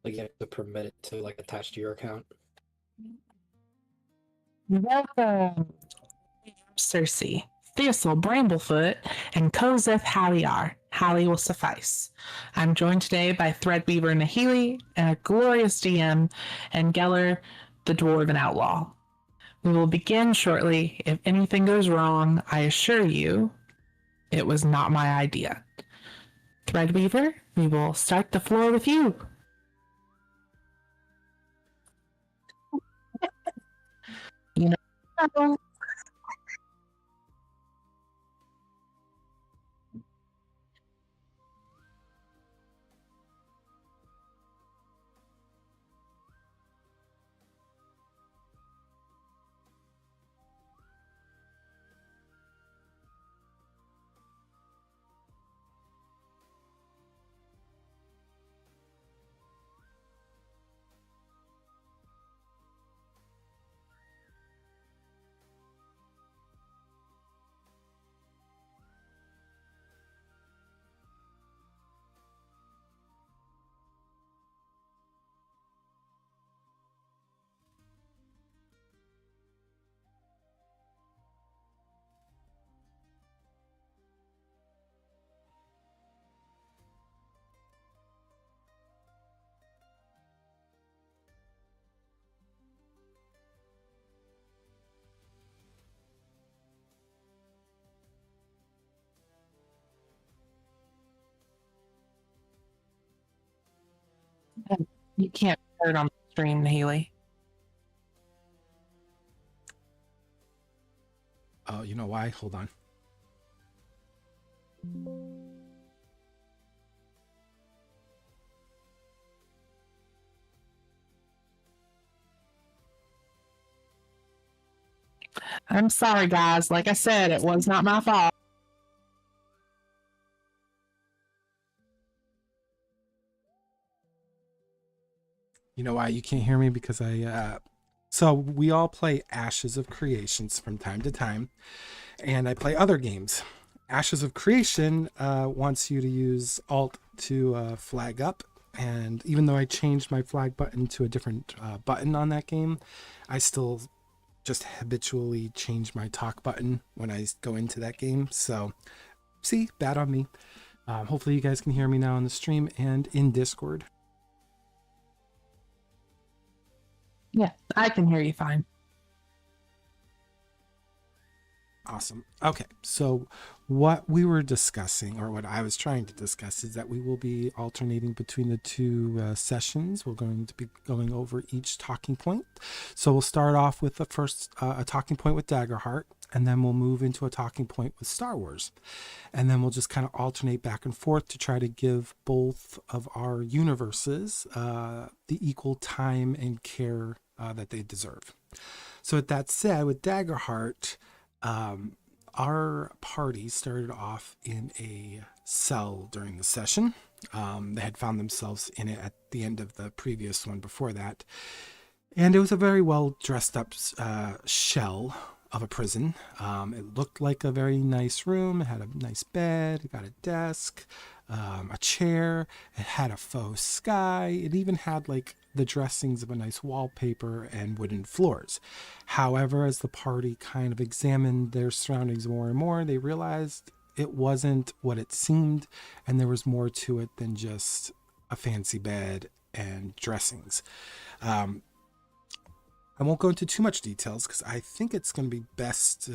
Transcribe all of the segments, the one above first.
Like you have to permit it to like attach to your account. Welcome, Sersei, Thistle, Bramblefoot, and Kozeth Halliar. Hallie will suffice. I'm joined today by Threadweaver Nahele, and a glorious DM, and Geller, the Dwarven Outlaw. We will begin shortly. If anything goes wrong, I assure you, it was not my idea. Threadweaver, we will start the floor with you. You know, you can't hear it on the stream, Nahele. Oh, you know why? Hold on. I'm sorry, guys. Like I said, it was not my fault. You know why you can't hear me? Because so we all play Ashes of Creations from time to time, and I play other games. Ashes of Creation wants you to use Alt to flag up, and even though I changed my flag button to a different button on that game, I still just habitually change my talk button when I go into that game. So, see, bad on me. Hopefully you guys can hear me now on the stream and in Discord. Yeah, I can hear you fine. Awesome. Okay, so what we were discussing, or what I was trying to discuss, is that we will be alternating between the two sessions. We're going to be going over each talking point. So we'll start off with the first a talking point with Daggerheart, and then we'll move into a talking point with Star Wars. And then we'll just kind of alternate back and forth to try to give both of our universes the equal time and care that they deserve. So with that said, with Daggerheart, our party started off in a cell during the session. They had found themselves in it at the end of the previous one before that. And it was a very well dressed up shell of a prison. It looked like a very nice room. It had a nice bed, it got a desk, a chair. It had a faux sky. It even had like the dressings of a nice wallpaper and wooden floors. However, as the party kind of examined their surroundings more and more, they realized it wasn't what it seemed, and there was more to it than just a fancy bed and dressings. I won't go into too much details because I think it's going to be best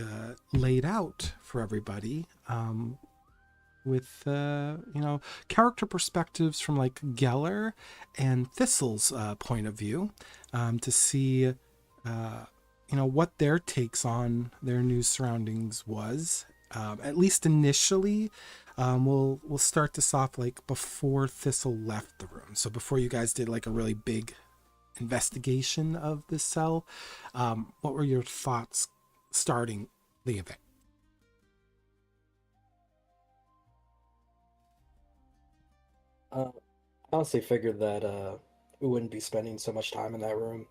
laid out for everybody with character perspectives from like Geller and Thistle's point of view, to see what their takes on their new surroundings was. At least initially, we'll start this off like before Thistle left the room. So before you guys did like a really big investigation of this cell, what were your thoughts starting the event? I honestly figured that we wouldn't be spending so much time in that room.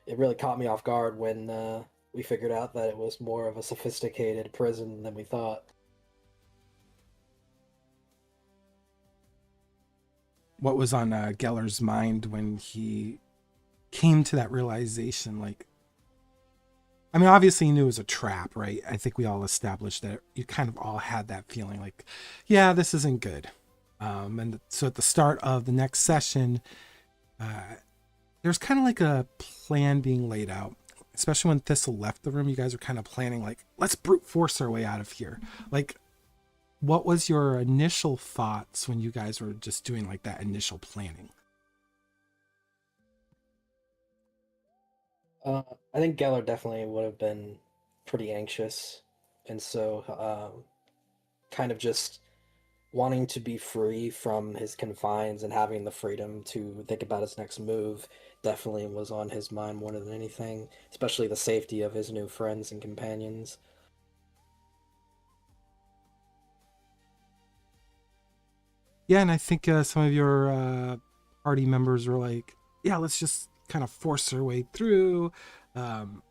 It really caught me off guard when we figured out that it was more of a sophisticated prison than we thought. what was on Geller's mind when he came to that realization? Like, I mean, obviously he knew it was a trap, right? I think we all established that you kind of all had that feeling like, yeah, this isn't good. And so at the start of the next session, there's kind of like a plan being laid out, especially when Thistle left the room. You guys are kind of planning like, let's brute force our way out of here. Like, what was your initial thoughts when you guys were just doing like that initial planning? I think Geller definitely would have been pretty anxious, and so kind of just wanting to be free from his confines and having the freedom to think about his next move definitely was on his mind more than anything, especially the safety of his new friends and companions. Yeah, and I think some of your party members were like, yeah, let's just kind of force our way through, um,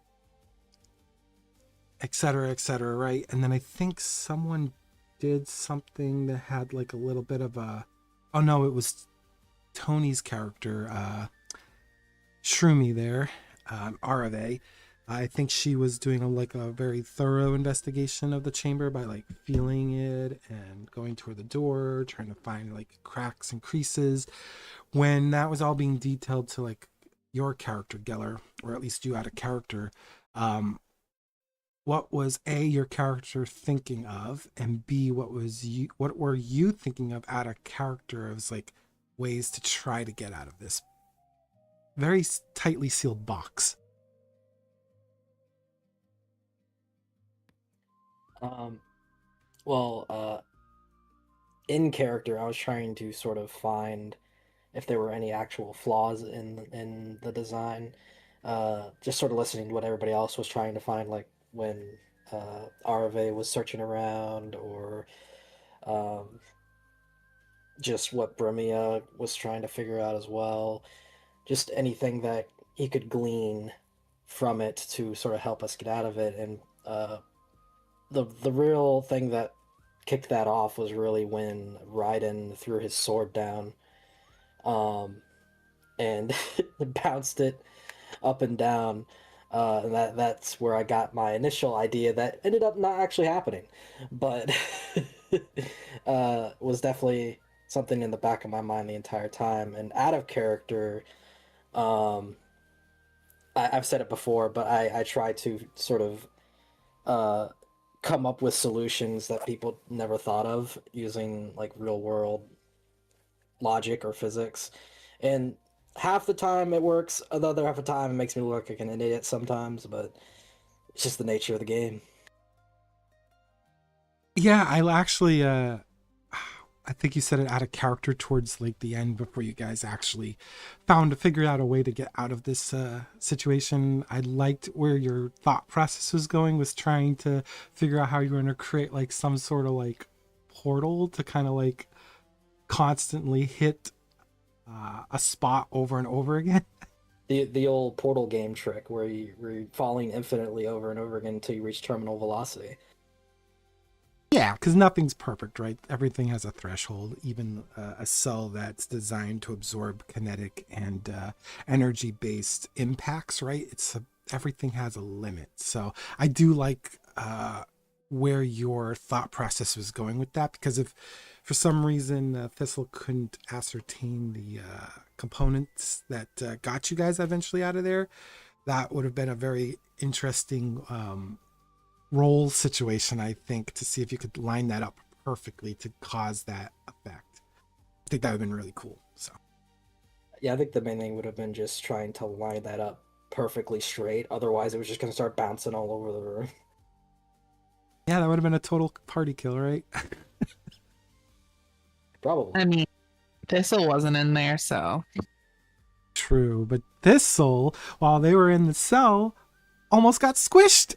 et cetera, right? And then I think someone did something that had like a little bit of a, oh no, it was Tony's character, Shroomy there, Arave. I think she was doing like a very thorough investigation of the chamber by like feeling it and going toward the door, trying to find like cracks and creases. When that was all being detailed to like your character, Geller, or at least you had a character, what was A, your character thinking of, and B, what were you thinking of out of character as like ways to try to get out of this very tightly sealed box? Um, well, in character, I was trying to sort of find if there were any actual flaws in the design. Just sort of listening to what everybody else was trying to find, like when Arve was searching around, or um, just what Brimia was trying to figure out as well. Just anything that he could glean from it to sort of help us get out of it. And the real thing that kicked that off was really when Raiden threw his sword down, um, and bounced it up and down. And that's where I got my initial idea that ended up not actually happening, but was definitely something in the back of my mind the entire time. And out of character, um, I've said it before, but I try to sort of uh, come up with solutions that people never thought of using like real world logic or physics. And half the time it works, the other half the time it makes me look like an idiot sometimes, but it's just the nature of the game. Yeah, I actually I think you said it out of character towards like the end before you guys actually figured out a way to get out of this situation. I liked where your thought process was going, was trying to figure out how you were going to create like some sort of like portal to kind of like constantly hit a spot over and over again. The old portal game trick where you're falling infinitely over and over again until you reach terminal velocity. Yeah, because nothing's perfect, right? Everything has a threshold. Even a cell that's designed to absorb kinetic and energy-based impacts, right? Everything has a limit. So I do like where your thought process was going with that, because if for some reason Thistle couldn't ascertain the components that got you guys eventually out of there, that would have been a very interesting roll situation, I think, to see if you could line that up perfectly to cause that effect. I think that would have been really cool. So Yeah, I think the main thing would have been just trying to line that up perfectly straight. Otherwise, it was just going to start bouncing all over the room. yeah, that would have been a total party kill, right? Probably. I mean, Thistle wasn't in there, so True, but Thistle, while they were in the cell, almost got squished.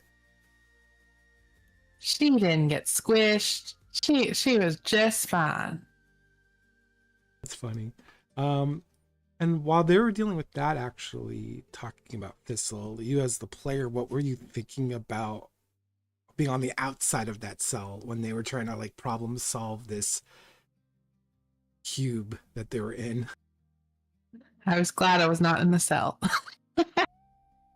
she didn't get squished. She was just fine. That's funny. And while they were dealing with that, actually talking about Thistle, you as the player, what were you thinking about being on the outside of that cell when they were trying to like problem solve this cube that they were in. I was glad I was not in the cell.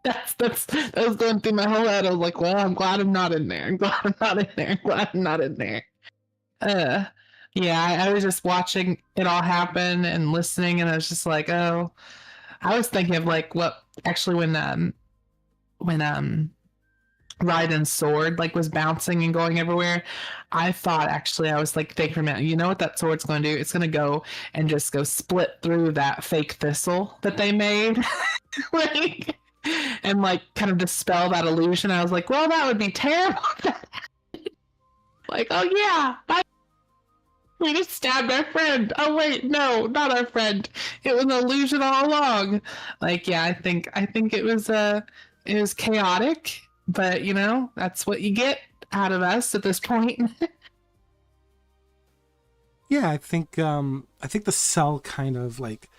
That was going through my whole head. I was like, well, I'm glad I'm not in there. I'm glad I'm not in there. I'm glad I'm not in there. Uh, yeah, I was just watching it all happen and listening, and I was just like, oh, I was thinking of like what actually when Raiden's sword like was bouncing and going everywhere. I thought actually I was like thinking for a minute, you know what that sword's going to do? It's going to go and just go split through that fake thistle that they made, like, and like kind of dispel that illusion. I was like, well, that would be terrible. Like, oh yeah, we just stabbed our friend. Oh wait, no, not our friend. It was an illusion all along. Like, yeah, I think it was chaotic, but you know, that's what you get out of us at this point. Yeah, I think the cell kind of like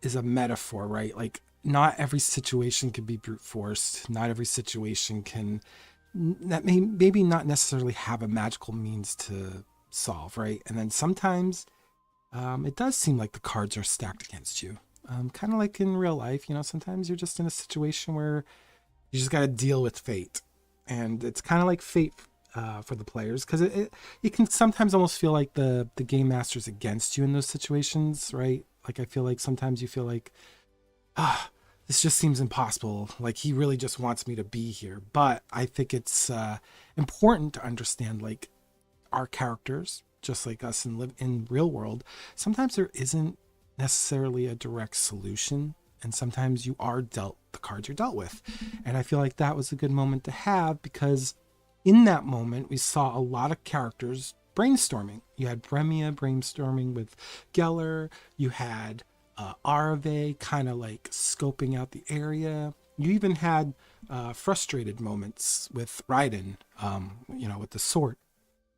is a metaphor, right? Like not every situation can be brute forced. Not every situation can that may maybe not necessarily have a magical means to solve, right? And then sometimes it does seem like the cards are stacked against you. Kind of like in real life, you know, sometimes you're just in a situation where you just got to deal with fate. And it's kind of like fate for the players because it can sometimes almost feel like the game master's against you in those situations, right? Like I feel like sometimes you feel like, ah, this just seems impossible. Like he really just wants me to be here. But I think it's important to understand like our characters, just like us in real world. Sometimes there isn't necessarily a direct solution, and sometimes you are dealt the cards you're dealt with. And I feel like that was a good moment to have because in that moment we saw a lot of characters brainstorming. You had Bremia brainstorming with Geller. You had Arve kind of like scoping out the area. You even had frustrated moments with Raiden, you know, with the sword.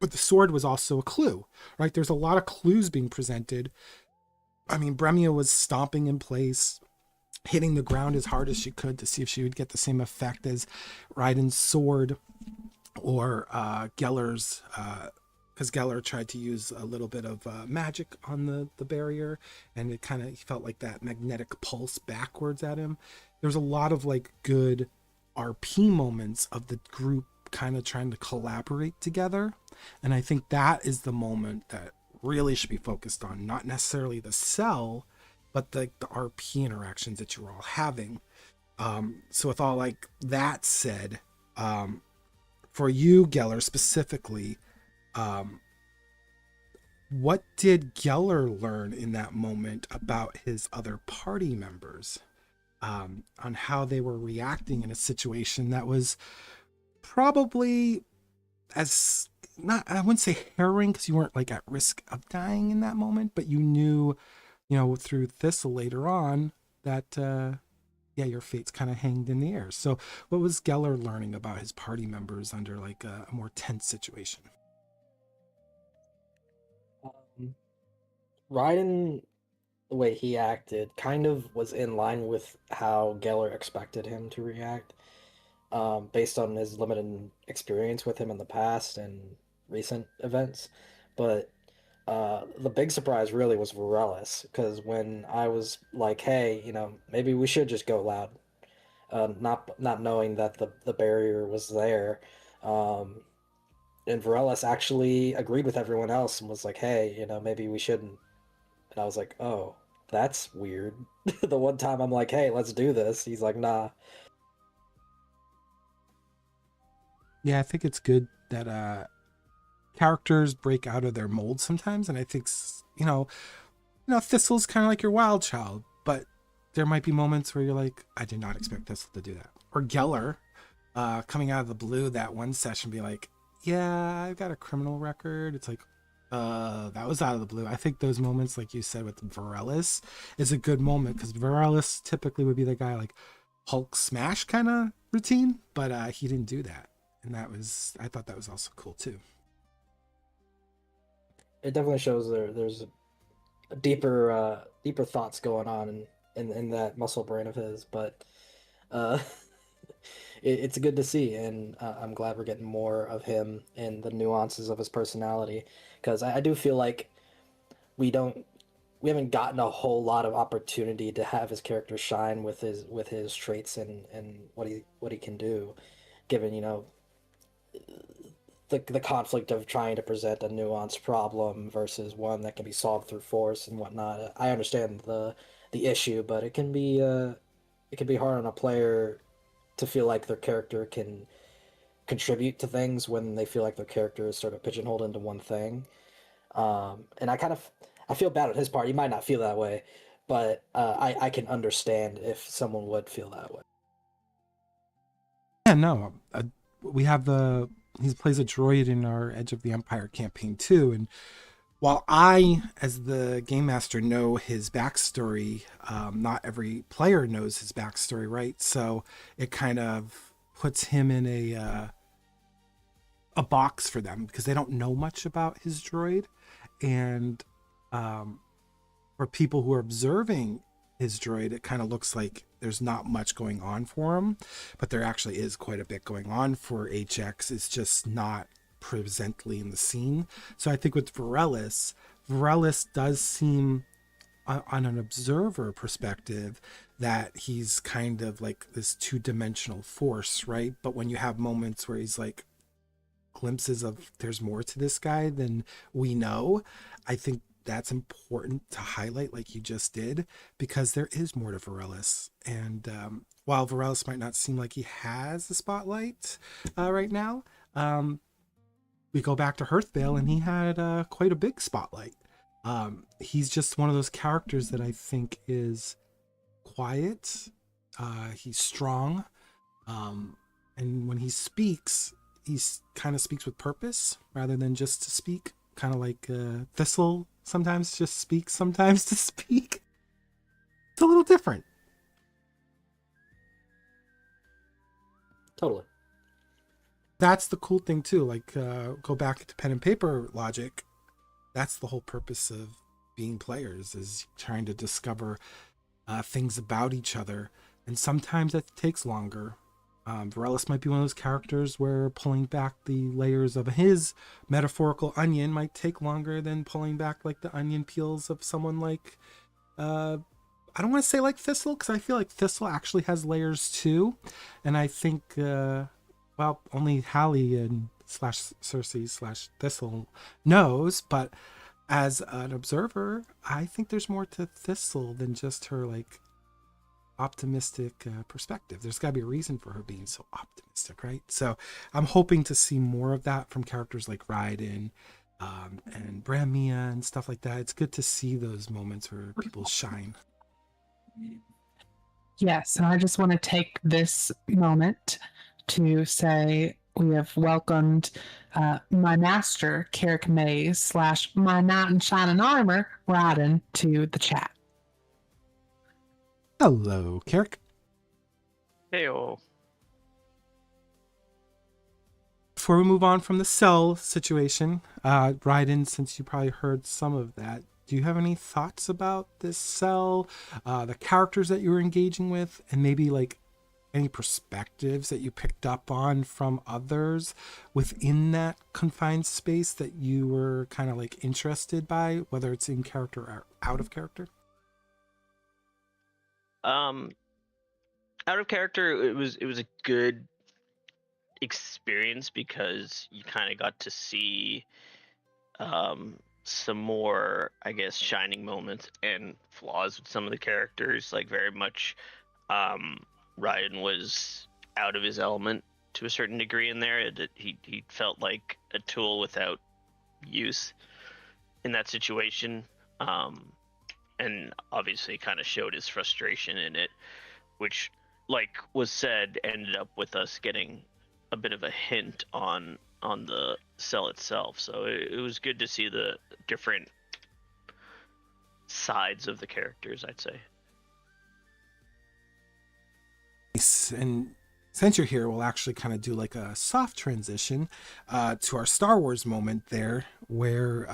But the sword was also a clue, right? There's a lot of clues being presented. I mean, Bremia was stomping in place, hitting the ground as hard as she could to see if she would get the same effect as Raiden's sword or Geller's, because Geller tried to use a little bit of magic on the barrier, and it kind of felt like that magnetic pulse backwards at him. There's a lot of like good RP moments of the group kind of trying to collaborate together. And I think that is the moment that really should be focused on, not necessarily the cell, but the RP interactions that you're all having. So with all like that said, for you, Geller, specifically, what did Geller learn in that moment about his other party members, on how they were reacting in a situation that was probably as not, I wouldn't say harrowing because you weren't like at risk of dying in that moment, but you knew, you know, through Thistle later on that yeah, your fate's kind of hanged in the air. So what was Geller learning about his party members under like a more tense situation? Um, Raiden, the way he acted, kind of was in line with how Geller expected him to react, based on his limited experience with him in the past and recent events. But the big surprise really was Varellis, because when I was like, "Hey, you know, maybe we should just go loud," not knowing that the barrier was there, um, and Varellis actually agreed with everyone else and was like, "Hey, you know, maybe we shouldn't." And I was like, "Oh, that's weird." The one time I'm like, "Hey, let's do this," he's like, "Nah." Yeah, I think it's good that characters break out of their mold sometimes, and I think Thistle's kind of like your wild child, but there might be moments where you're like, I did not expect Thistle to do that. Or Geller, coming out of the blue that one session, be like, yeah, I've got a criminal record. It's like, that was out of the blue. I think those moments, like you said with Varellis, is a good moment because Varellis typically would be the guy like Hulk smash kind of routine, but he didn't do that, and I thought that was also cool too. It definitely shows there's deeper thoughts going on in that muscle brain of his, but uh it's good to see, and I'm glad we're getting more of him and the nuances of his personality, because I do feel like we haven't gotten a whole lot of opportunity to have his character shine with his traits and what he can do, given the conflict of trying to present a nuanced problem versus one that can be solved through force and whatnot. I understand the issue, but it can be hard on a player to feel like their character can contribute to things when they feel like their character is sort of pigeonholed into one thing. And I feel bad on his part. He might not feel that way, but I can understand if someone would feel that way. Yeah, no, we have he plays a droid in our Edge of the Empire campaign too, and while I, as the game master, know his backstory, not every player knows his backstory, right? So it kind of puts him in a box for them because they don't know much about his droid, and for people who are observing his droid, it kind of looks like there's not much going on for him, but there actually is quite a bit going on for HX. It's just not presently in the scene. So I think with Varellis does seem on an observer perspective that he's kind of like this two-dimensional force, right? But when you have moments where he's like glimpses of there's more to this guy than we know, I think that's important to highlight like you just did, because there is more to Varellis. And while Varellis might not seem like he has the spotlight right now, we go back to Hearthvale and he had quite a big spotlight. He's just one of those characters that I think is quiet. He's strong. And when he speaks, he kind of speaks with purpose rather than just to speak, kind of like Thistle sometimes just speaks, sometimes to speak. It's a little different. Totally. That's the cool thing too. Like go back to pen and paper logic. That's the whole purpose of being players, is trying to discover things about each other. And sometimes that takes longer. Varellis might be one of those characters where pulling back the layers of his metaphorical onion might take longer than pulling back like the onion peels of someone like, I don't want to say like Thistle, because I feel like Thistle actually has layers too. And I think, well, only Hallie and /Sersei /Thistle knows, but as an observer, I think there's more to Thistle than just her like optimistic perspective. There's got to be a reason for her being so optimistic, right? So I'm hoping to see more of that from characters like Raiden and Bramia and stuff like that. It's good to see those moments where people shine. Yes, and I just want to take this moment to say we have welcomed my master, Carrick Mays, / my knight in shining armor, Raiden, to the chat. Hello, Carrick. Heyo. Before we move on from the cell situation, Raiden, since you probably heard some of that, do you have any thoughts about this cell, the characters that you were engaging with, and maybe like any perspectives that you picked up on from others within that confined space that you were kind of like interested by, whether it's in character or out of character? Out of character, it was a good experience because you kind of got to see some more, I guess, shining moments and flaws with some of the characters. Like very much Raiden was out of his element to a certain degree in there. He felt like a tool without use in that situation, and obviously kind of showed his frustration in it, which, like was said, ended up with us getting a bit of a hint on the cell itself. So it was good to see the different sides of the characters, I'd say. Nice. And since you're here, we'll actually kind of do like a soft transition to our Star Wars moment there, where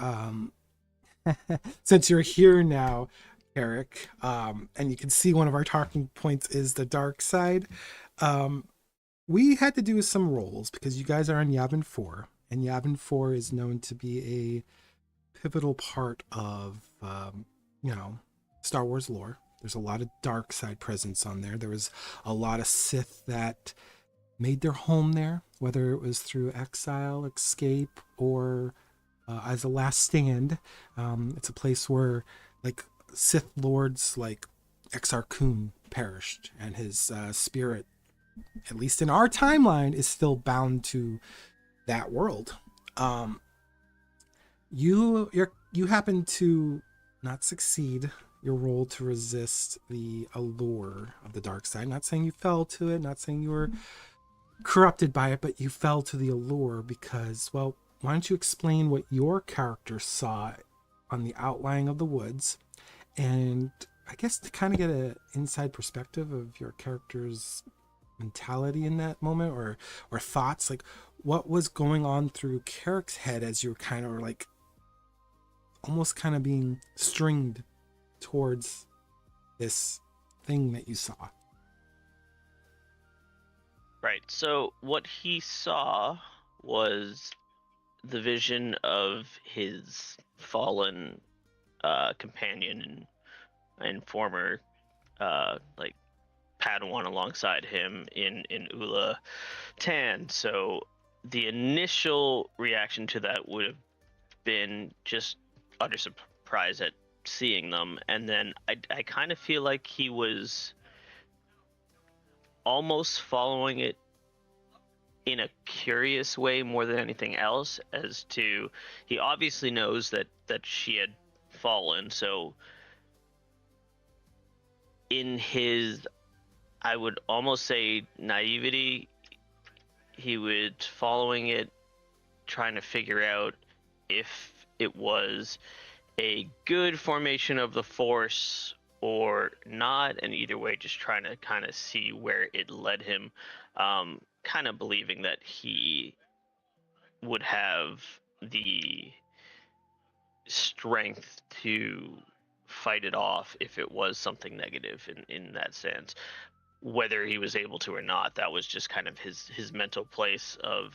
since you're here now, Eric, and you can see one of our talking points is the dark side. We had to do some rolls because you guys are on Yavin 4, and Yavin 4 is known to be a pivotal part of you know, Star Wars lore. There's a lot of dark side presence on there. There was a lot of Sith that made their home there, whether it was through exile, escape, or as a last stand. It's a place where like Sith lords like Exar Kun perished, and his spirit, at least in our timeline, is still bound to that world. You happen to not succeed your role to resist the allure of the dark side. Not saying you fell to it, not saying you were corrupted by it, but you fell to the allure because, well, why don't you explain what your character saw on the outlying of the woods, and I guess to kind of get an inside perspective of your character's mentality in that moment, or thoughts, like what was going on through Carrick's head as you were kind of like almost kind of being stringed towards this thing that you saw. Right. So what he saw was the vision of his fallen companion and former like Padawan alongside him in Ula Tan. So the initial reaction to that would have been just utter surprise at seeing them, and then I kind of feel like he was almost following it in a curious way more than anything else, as to he obviously knows that she had fallen, so in his, I would almost say, naivety, he was following it, trying to figure out if it was a good formation of the Force or not, and either way just trying to kind of see where it led him, kind of believing that he would have the strength to fight it off if it was something negative in that sense. Whether he was able to or not, that was just kind of his mental place of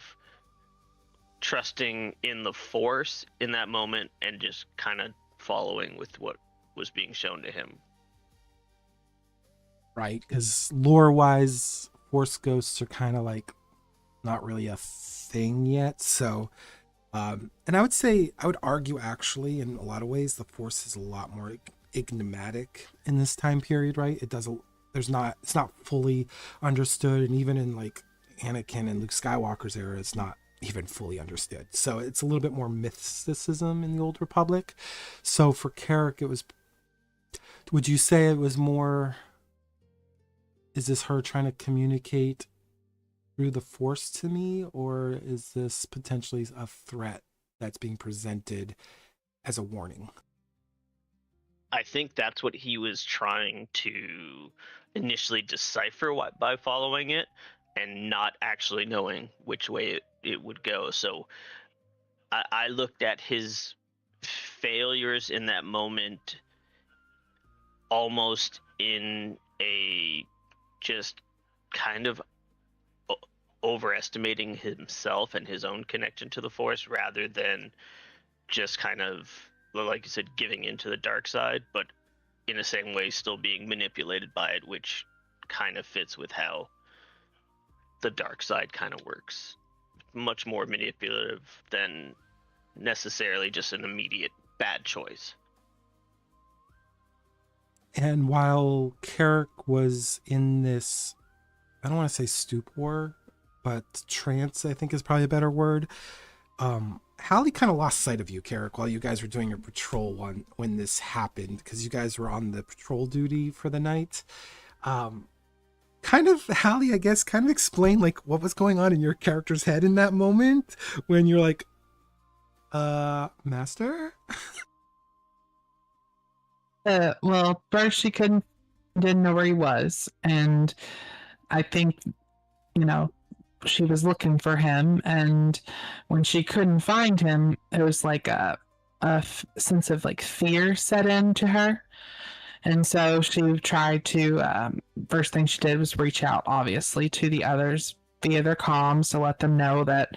trusting in the Force in that moment and just kind of following with what was being shown to him. Right, because lore-wise, Force ghosts are kind of like not really a thing yet. So, and I would argue actually, in a lot of ways, the Force is a lot more enigmatic in this time period. Right, it's not fully understood, and even in like Anakin and Luke Skywalker's era, it's not even fully understood. So it's a little bit more mysticism in the Old Republic. So for Carrick, would you say it was more, is this her trying to communicate through the Force to me, or is this potentially a threat that's being presented as a warning? I think that's what he was trying to initially decipher by following it, and not actually knowing which way it would go. So I looked at his failures in that moment almost in a just kind of overestimating himself and his own connection to the Force, rather than just kind of, like you said, giving into the dark side, but in the same way still being manipulated by it, which kind of fits with how the dark side kind of works. Much more manipulative than necessarily just an immediate bad choice. And while Carrick was in this, I don't want to say stupor, but trance, I think is probably a better word. Hallie kind of lost sight of you, Carrick, while you guys were doing your patrol when this happened, because you guys were on the patrol duty for the night. Kind of, Hallie, I guess, kind of explain like what was going on in your character's head in that moment when you're like, Master? Well, first she didn't know where he was, and I think, she was looking for him, and when she couldn't find him, it was like a sense of like fear set into her, and so she tried to. First thing she did was reach out, obviously, to the others via their comms to let them know that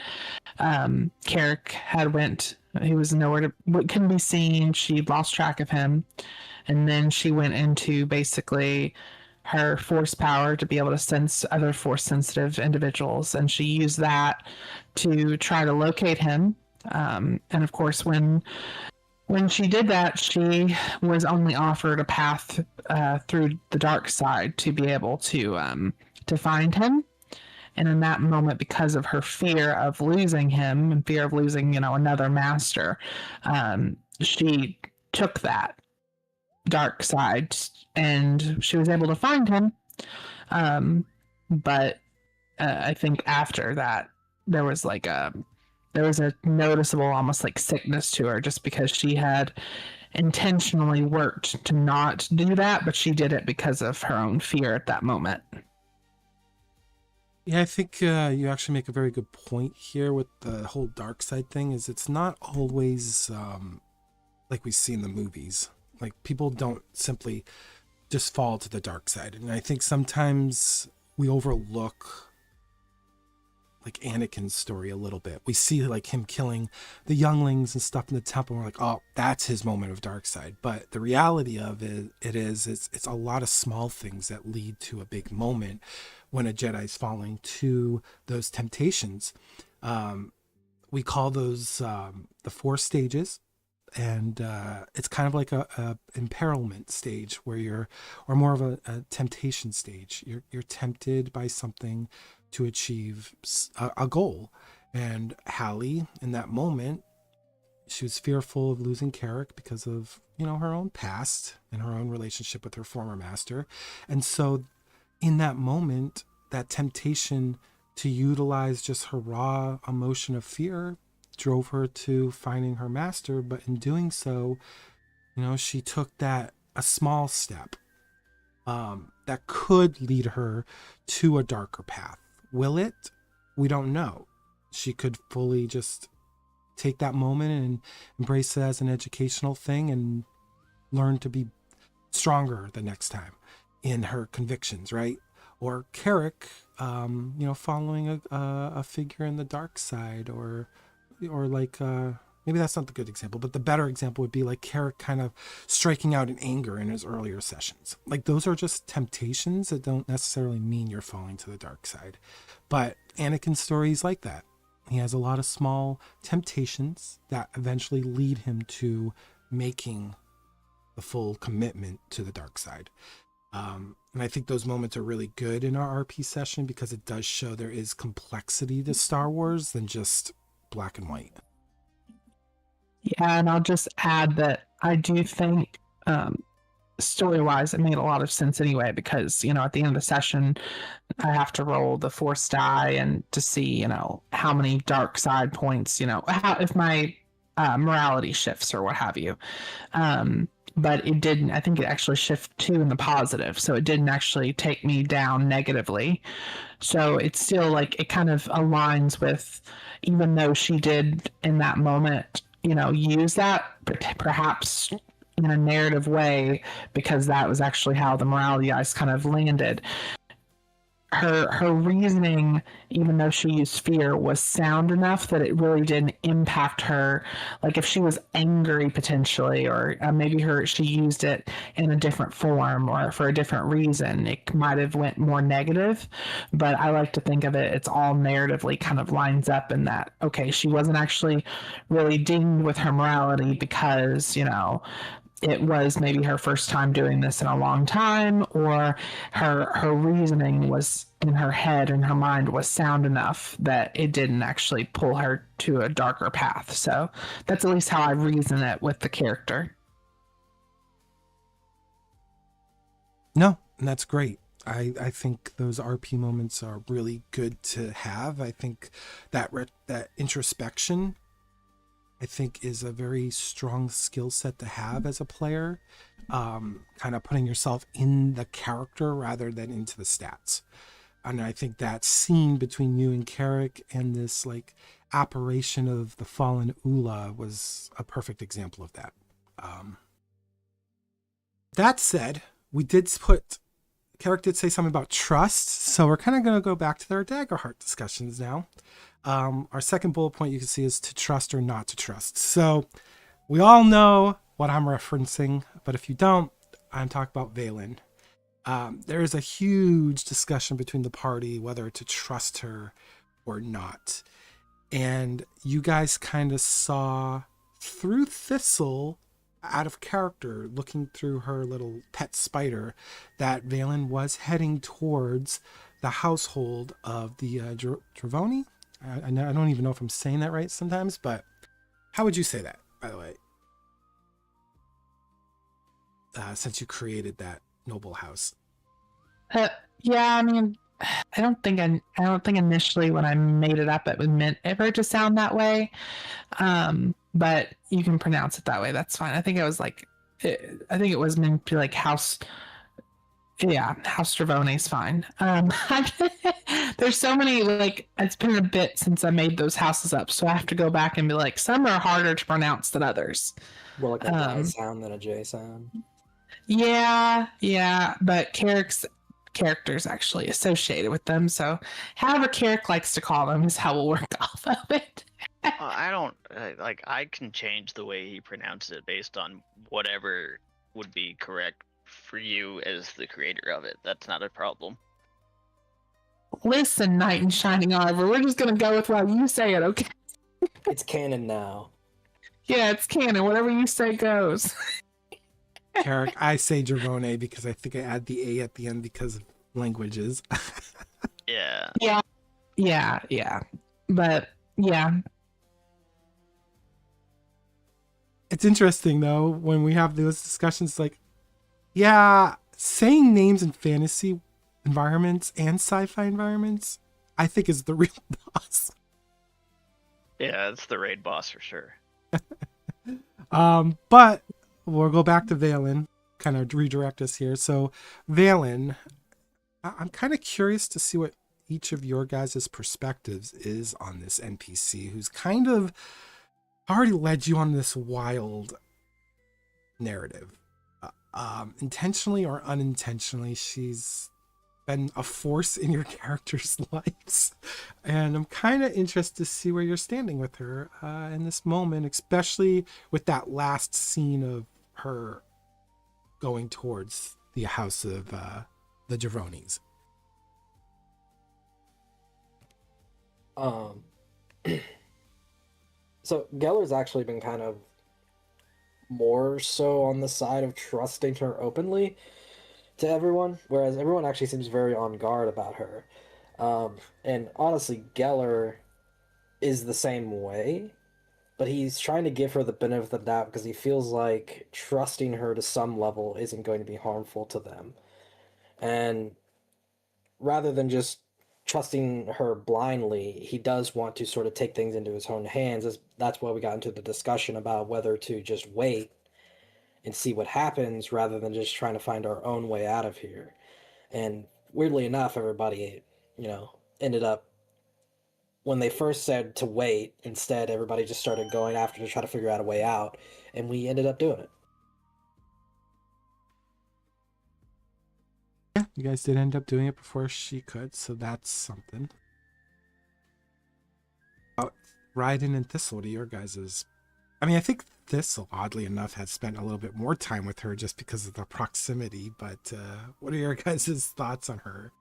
Carrick had went He was nowhere to, what couldn't be seen. She lost track of him. And then she went into basically her force power to be able to sense other force sensitive individuals. And she used that to try to locate him. And of course, when she did that, she was only offered a path through the dark side to be able to find him. And in that moment, because of her fear of losing him and fear of losing, another master, she took that dark side and she was able to find him. But I think after that, there was a noticeable, almost like sickness to her, just because she had intentionally worked to not do that, but she did it because of her own fear at that moment. Yeah, I think you actually make a very good point here with the whole dark side thing. Is it's not always like we see in the movies. Like, people don't simply just fall to the dark side, and I think sometimes we overlook like Anakin's story a little bit. We see like him killing the younglings and stuff in the temple, and we're like, oh, that's his moment of dark side. But the reality of it's a lot of small things that lead to a big moment when a Jedi's falling to those temptations. We call those the 4 stages. And it's kind of like a imperilment stage or more of a temptation stage. You're tempted by something to achieve a goal. And Hallie, in that moment, she was fearful of losing Carrick because of, her own past and her own relationship with her former master. And so in that moment, that temptation to utilize just her raw emotion of fear drove her to finding her master. But in doing so, she took a small step that could lead her to a darker path. Will it? We don't know. She could fully just take that moment and embrace it as an educational thing and learn to be stronger the next time in her convictions, right? Or Carrick, following a figure in the dark side, or like maybe that's not the good example, but the better example would be like Carrick kind of striking out in anger in his earlier sessions. Like, those are just temptations that don't necessarily mean you're falling to the dark side. But Anakin's story is like that. He has a lot of small temptations that eventually lead him to making the full commitment to the dark side. And I think those moments are really good in our RP session because it does show there is complexity to Star Wars than just black and white. Yeah, and I'll just add that I do think story-wise it made a lot of sense anyway, because at the end of the session I have to roll the force die and to see how many dark side points, how if my morality shifts or what have you. But it didn't, I think it actually shifted 2 in the positive, so it didn't actually take me down negatively. So it's still like it kind of aligns with, even though she did in that moment use that perhaps in a narrative way, because that was actually how the morality ice kind of landed. Her reasoning, even though she used fear, was sound enough that it really didn't impact her. Like, if she was angry potentially, or maybe she used it in a different form or for a different reason, it might have went more negative. But I like to think of it's all narratively kind of lines up in that, okay, she wasn't actually really dinged with her morality because, it was maybe her first time doing this in a long time, or her reasoning was in her head and her mind was sound enough that it didn't actually pull her to a darker path. So that's at least how I reason it with the character. No, and that's great. I think those RP moments are really good to have. I think that introspection, I think, is a very strong skill set to have as a player, kind of putting yourself in the character rather than into the stats. And I think that scene between you and Carrick and this like apparition of the fallen Ula was a perfect example of that. That said, we did put Carrick did say something about trust, so we're kind of going to go back to our Daggerheart discussions now. Our second bullet point you can see is to trust or not to trust. So we all know what I'm referencing, but if you don't, I'm talking about Valen. There is a huge discussion between the party whether to trust her or not. And you guys kind of saw through Thistle, out of character, looking through her little pet spider, that Valen was heading towards the household of the Dravoni. I don't even know if I'm saying that right sometimes, but how would you say that, by the way? Since you created that noble house. Yeah, I mean, I don't think initially when I made it up it was meant ever to sound that way. But you can pronounce it that way. That's fine. I think it was meant to be like house. Yeah, House Stravone is fine. There's so many, like, it's been a bit since I made those houses up, so I have to go back and be like, some are harder to pronounce than others. More like a Y sound than a J sound. Yeah, but characters actually associated with them, so however Carrick likes to call them is how we'll work off of it. I don't I can change the way he pronounces it based on whatever would be correct for you as the creator of it. That's not a problem. Listen, Knight in Shining Armor, we're just gonna go with what you say it, okay? It's canon now. Yeah, it's canon. Whatever you say goes. Carrick, I say Dravone because I think I add the A at the end because of languages. Yeah. Yeah. But yeah. It's interesting though when we have those discussions, like, yeah, saying names in fantasy environments and sci-fi environments, I think is the real boss. Yeah, it's the raid boss for sure. But we'll go back to Valen, kind of redirect us here. So Valen, I'm kind of curious to see what each of your guys' perspectives is on this NPC who's kind of already led you on this wild narrative. Intentionally or unintentionally, she's been a force in your characters' lives. And I'm kind of interested to see where you're standing with her in this moment, especially with that last scene of her going towards the house of the Javronis. So Geller's actually been kind of more so on the side of trusting her openly to everyone, whereas everyone actually seems very on guard about her. And honestly, Geller is the same way, but he's trying to give her the benefit of the doubt because he feels like trusting her to some level isn't going to be harmful to them. And rather than just trusting her blindly, he does want to sort of take things into his own hands. That's why we got into the discussion about whether to just wait and see what happens rather than just trying to find our own way out of here. And weirdly enough, everybody, ended up, when they first said to wait, instead everybody just started going after to try to figure out a way out, and we ended up doing it. Yeah, you guys did end up doing it before she could, so that's something. Raiden and Thistle, what are your guys's? I mean, I think Thistle, oddly enough, had spent a little bit more time with her just because of the proximity, but what are your guys' thoughts on her?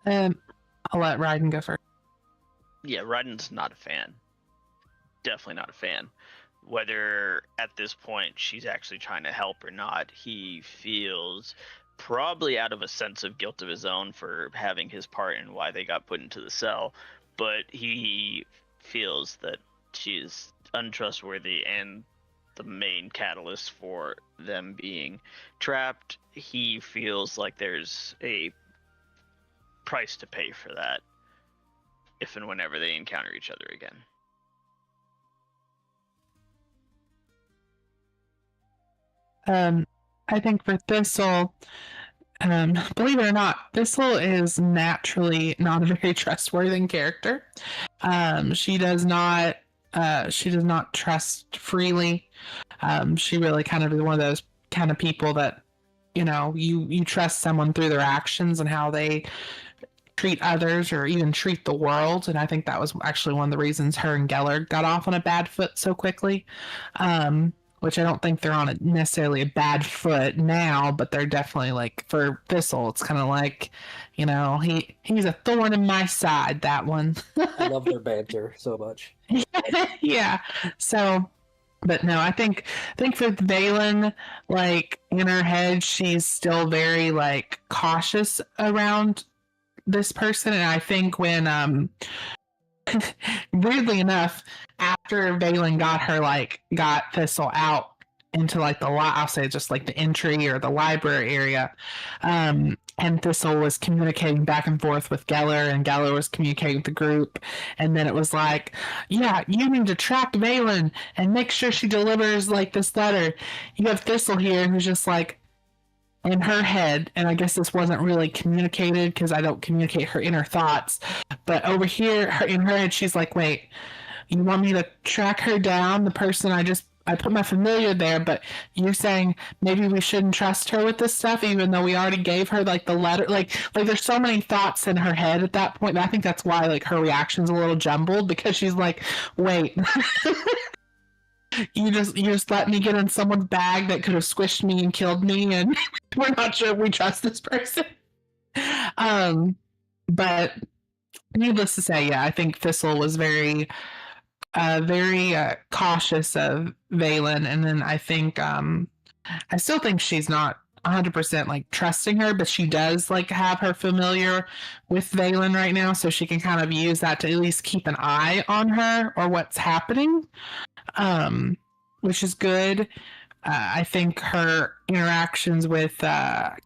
I'll let Raiden go first. Yeah, Raiden's not a fan. Definitely not a fan. Whether at this point she's actually trying to help or not, he feels probably out of a sense of guilt of his own for having his part in why they got put into the cell, but he feels that she is untrustworthy and the main catalyst for them being trapped. He feels like there's a price to pay for that if and whenever they encounter each other again. I think for Thistle, believe it or not, Thistle is naturally not a very trustworthy character. She does not trust freely. She really kind of is one of those kind of people that you trust someone through their actions and how they treat others or even treat the world. And I think that was actually one of the reasons her and Geller got off on a bad foot so quickly. Which I don't think they're on necessarily a bad foot now, but they're definitely like for Thistle, it's kind of like, he's a thorn in my side, that one. I love their banter so much. Yeah. So, but no, I think for Valen, like in her head, she's still very like cautious around this person, and I think when weirdly enough, after Valen got Thistle out into like I'll say just like the entry or the library area, and Thistle was communicating back and forth with Geller, and Geller was communicating with the group, and then it was like, yeah, you need to track Valen and make sure she delivers like this letter. You have Thistle here who's just like in her head, and I guess this wasn't really communicated because I don't communicate her inner thoughts, but over here in her head she's like, wait, you want me to track her down, the person I put my familiar there, but you're saying maybe we shouldn't trust her with this stuff even though we already gave her like the letter, like there's so many thoughts in her head at that point, and I think that's why like her reaction's a little jumbled, because she's like, wait, you just let me get in someone's bag that could have squished me and killed me, and we're not sure if we trust this person. But needless to say, yeah, I think Thistle was very cautious of Valen, and then I think I still think she's not 100% like trusting her, but she does like have her familiar with Valen right now, so she can kind of use that to at least keep an eye on her or what's happening, which is good. I think her interactions with Callan,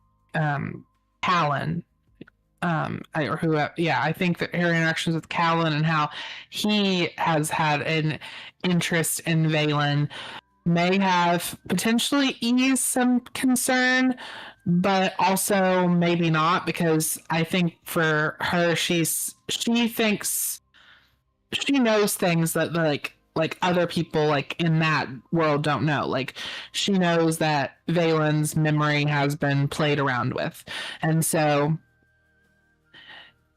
I think that her interactions with Callan and how he has had an interest in Valen may have potentially eased some concern, but also maybe not, because I think for her, she thinks she knows things that like other people like in that world don't know. Like she knows that Valen's memory has been played around with, and so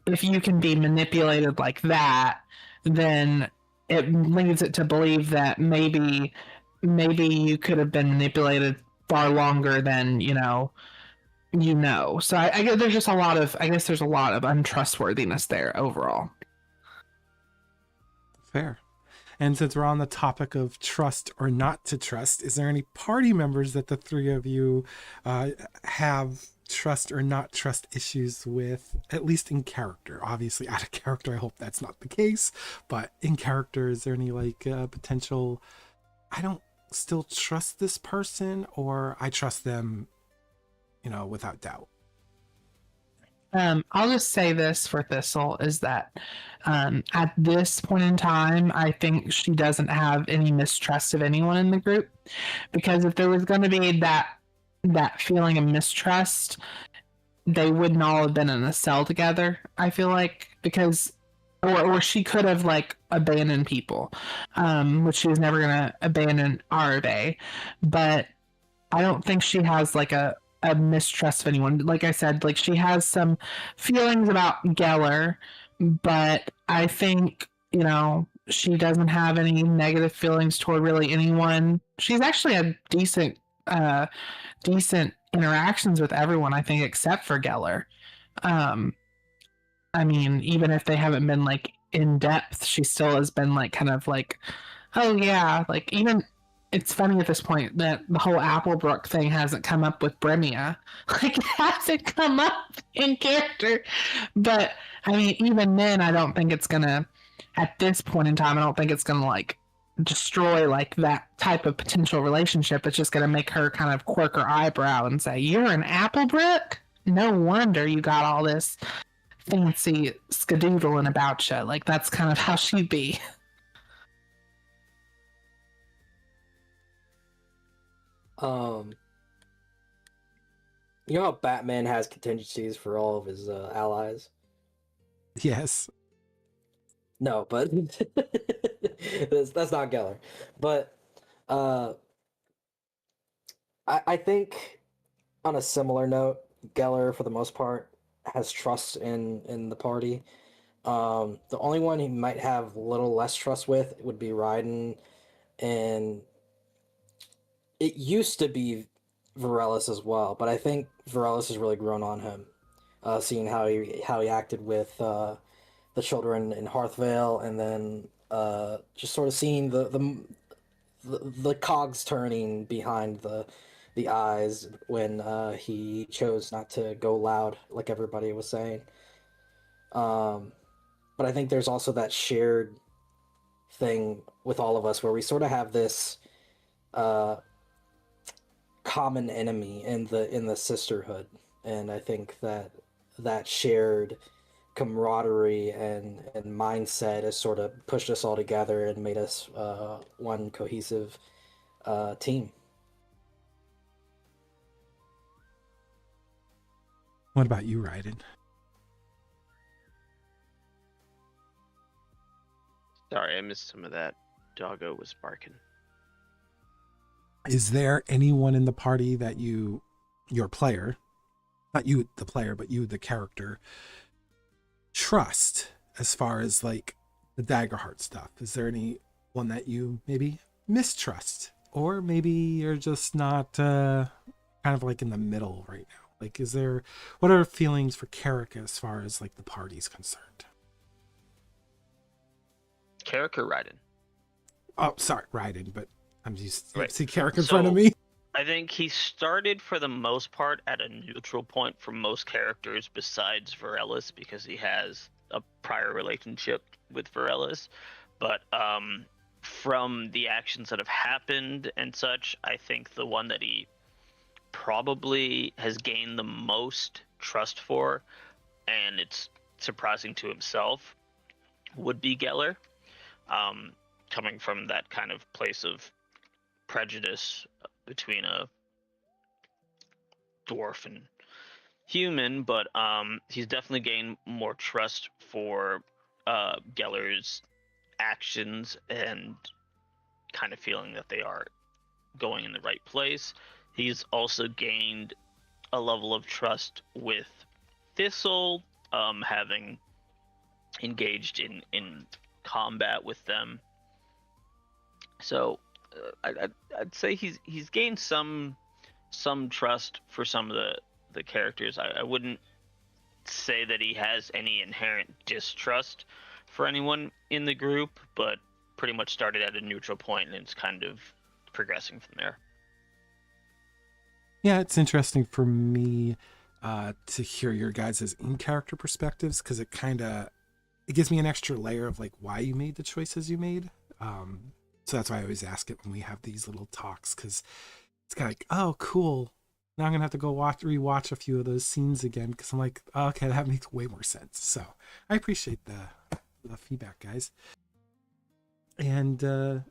if you can be manipulated like that, then it leads it to believe that maybe you could have been manipulated far longer than So I guess there's just a lot of untrustworthiness there overall. Fair. And since we're on the topic of trust or not to trust, is there any party members that the three of you have trust or not trust issues with, at least in character? Obviously out of character, I hope that's not the case, but in character, is there any like potential, I don't still trust this person, or I trust them, without doubt? I'll just say this for Thistle is that at this point in time, I think she doesn't have any mistrust of anyone in the group, because if there was going to be that feeling of mistrust, they wouldn't all have been in a cell together, I feel like, because or she could have like abandoned people, which she was never gonna abandon Arve, but I don't think she has like a mistrust of anyone. Like I said, like she has some feelings about Geller, but I think she doesn't have any negative feelings toward really anyone. She's actually had decent interactions with everyone, I think, except for Geller. I mean, even if they haven't been like in depth, she still has been like kind of like, oh yeah, like even it's funny at this point that the whole Applebrook thing hasn't come up with Bremia. Like it hasn't come up in character. But I mean, even then I don't think it's gonna, at this point in time, I don't think it's gonna like destroy like that type of potential relationship. It's just gonna make her kind of quirk her eyebrow and say, "You're an Applebrook? No wonder you got all this fancy skadoodling about you." Like that's kind of how she'd be. You know how Batman has contingencies for all of his allies? Yes. No, but that's not Geller. But I think On a similar note, Geller, for the most part, has trust in the party. The only one he might have a little less trust with would be Raiden, and it used to be Varellis as well, but I think Varellis has really grown on him, seeing how he acted with the children in Hearthvale, and then just sort of seeing the cogs turning behind the eyes when he chose not to go loud like everybody was saying. Um, but I think there's also that shared thing with all of us where we sort of have this uh, common enemy in the sisterhood, and I think that that shared camaraderie and mindset has sort of pushed us all together and made us one cohesive team. What about you, Raiden? Sorry, I missed some of that. Doggo was barking. Is there anyone in the party that your player, not you the player, but you the character, trust as far as like the Daggerheart stuff? Is there anyone that you maybe mistrust, or maybe you're just not kind of like in the middle right now? Like, what are feelings for Carrick as far as like the party's concerned? Carrick or Raiden? Oh, sorry, Raiden, but I'm used to Right. see Carrick in front of me. I think he started for the most part at a neutral point for most characters besides Varellis, because he has a prior relationship with Varellis. But from the actions that have happened and such, I think the one that he probably has gained the most trust for, and it's surprising to himself, would be Geller. Coming from that kind of place of prejudice between a dwarf and human, but he's definitely gained more trust for Geller's actions and kind of feeling that they are going in the right place. He's also gained a level of trust with Thistle, having engaged in combat with them. So I'd say he's gained some trust for some of the characters. I wouldn't say that he has any inherent distrust for anyone in the group, but pretty much started at a neutral point and it's kind of progressing from there. Yeah, it's interesting for me to hear your guys' in-character perspectives, because it gives me an extra layer of like why you made the choices you made. So that's why I always ask it when we have these little talks, because it's kind of like, oh, cool. Now I'm gonna have to go rewatch a few of those scenes again, because I'm like, oh, okay, that makes way more sense. So I appreciate the feedback, guys. And go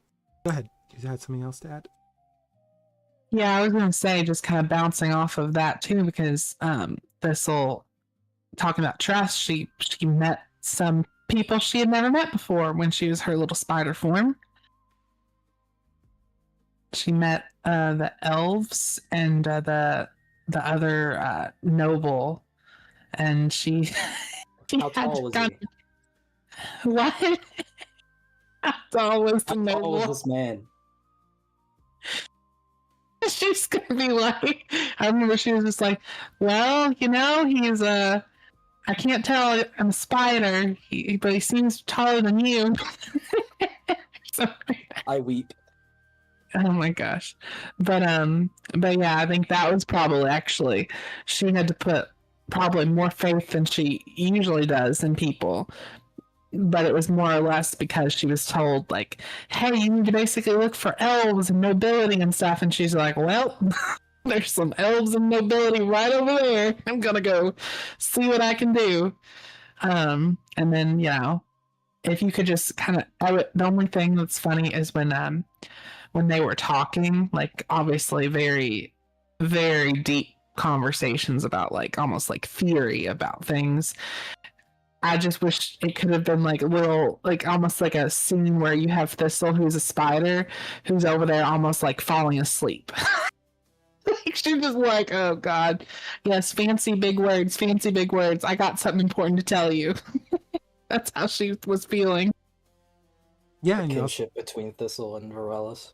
ahead. You had something else to add? Yeah, I was going to say, just kind of bouncing off of that too, because Thistle, talking about trust, she met some people she had never met before when she was her little spider form. She met the elves and the other noble, and she How tall was he? What? How tall was the How tall was noble? this man? She's gonna be like, I remember she was just like, well, he's I can't tell, I'm a spider, but he seems taller than you. So, I weep. oh my gosh. But yeah, I think that was probably actually, she had to put probably more faith than she usually does in people. But it was more or less because she was told, like, hey, you need to basically look for elves and nobility and stuff. And she's like, well, there's some elves and nobility right over there. I'm going to go see what I can do. And then, if you could just kind of, the only thing that's funny is when they were talking, like, obviously very, very deep conversations about, like, almost like theory about things. I just wish it could have been like a little, like almost like a scene where you have Thistle, who's a spider, who's over there almost like falling asleep. She's just like, oh God, yes, fancy big words, fancy big words. I got something important to tell you. That's how she was feeling. Yeah, The and kinship between Thistle and Varellus.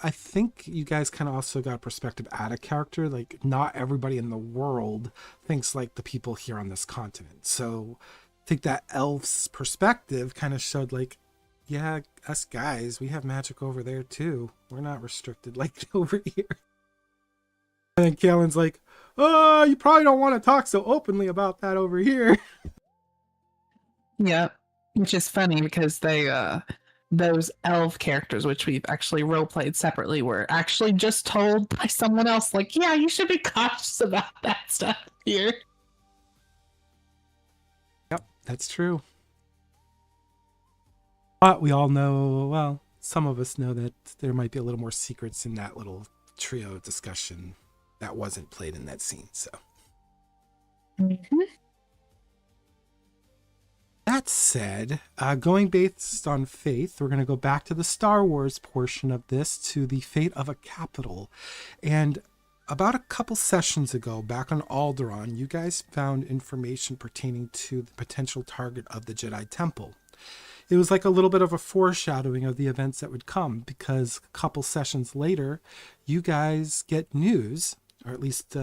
I think you guys kind of also got a perspective out of character. Like, not everybody in the world thinks like the people here on this continent. So I think that elf's perspective kind of showed like, yeah, us guys, we have magic over there too. We're not restricted like over here. And then Kaelin's like, oh, you probably don't want to talk so openly about that over here. Yeah, which is funny because they those elf characters, which we've actually role played separately, were actually just told by someone else, like, yeah, you should be cautious about that stuff here. Yep, that's true. But we all know, well, some of us know that there might be a little more secrets in that little trio discussion that wasn't played in that scene. So that said, going based on faith, we're going to go back to the Star Wars portion of this, to the fate of a capital. And about a couple sessions ago, back on Alderaan, you guys found information pertaining to the potential target of the Jedi Temple. It was like a little bit of a foreshadowing of the events that would come, because a couple sessions later, you guys get news, or at least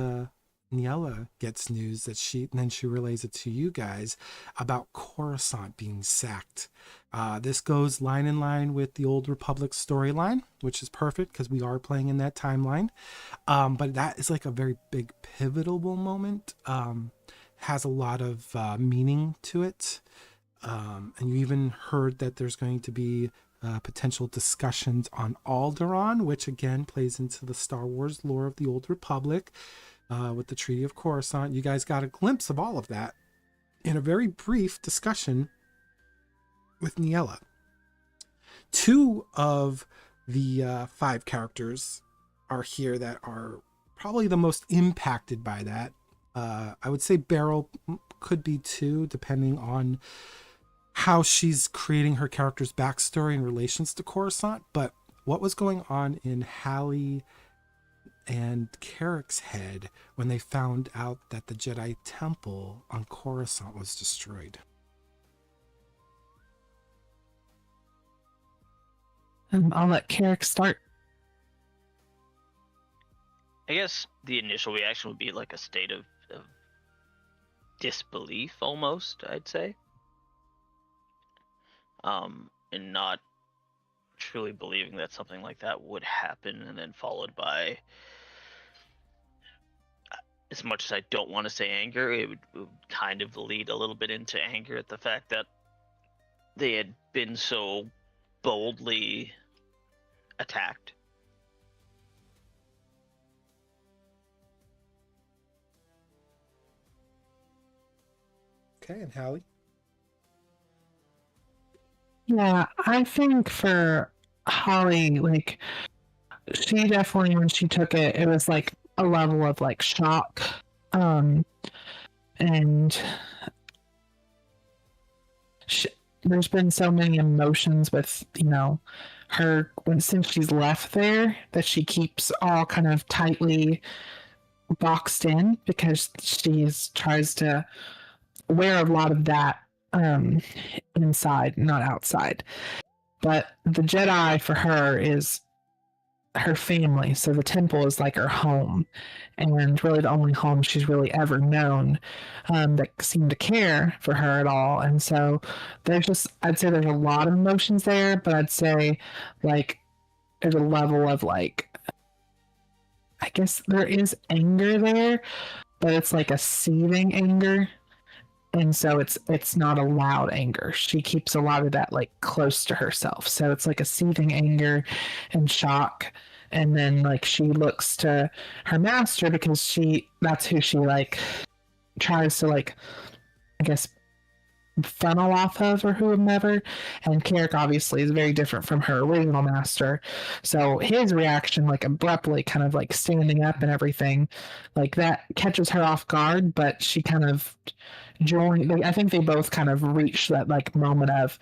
Nahele gets news that she relays it to you guys about Coruscant being sacked. This goes line in line with the Old Republic storyline, which is perfect because we are playing in that timeline. But that is like a very big pivotal moment. Has a lot of meaning to it. And you even heard that there's going to be potential discussions on Alderaan, which again plays into the Star Wars lore of the Old Republic with the Treaty of Coruscant. You guys got a glimpse of all of that in a very brief discussion with Nahele. 2 of the 5 characters are here that are probably the most impacted by that. I would say Beryl could be 2, depending on how she's creating her character's backstory in relations to Coruscant. But what was going on in Hallie and Carrick's head when they found out that the Jedi Temple on Coruscant was destroyed? I'll let Carrick start. I guess the initial reaction would be like a state of disbelief, almost, I'd say. And not truly believing that something like that would happen, and then followed by, as much as I don't want to say anger, it would kind of lead a little bit into anger at the fact that they had been so boldly attacked. Okay, and Hallie? Yeah, I think for Holly, like, she definitely, when she took it, it was like a level of like shock. And there's been so many emotions with, her since she's left there, that she keeps all kind of tightly boxed in, because she tries to wear a lot of that inside, not outside. But the Jedi for her is her family, so the temple is like her home, and really the only home she's really ever known that seemed to care for her at all. And so I'd say there's a lot of emotions there, but I'd say like there's a level of like, I guess there is anger there, but it's like a seething anger. And so it's not a loud anger. She keeps a lot of that like close to herself. So it's like a seething anger and shock. And then like she looks to her master, because that's who she like tries to like, I guess, funnel off of or whomever. And Carrick obviously is very different from her original master. So his reaction, like abruptly kind of like standing up and everything, like that catches her off guard, but she kind of join. I think they both kind of reach that like moment of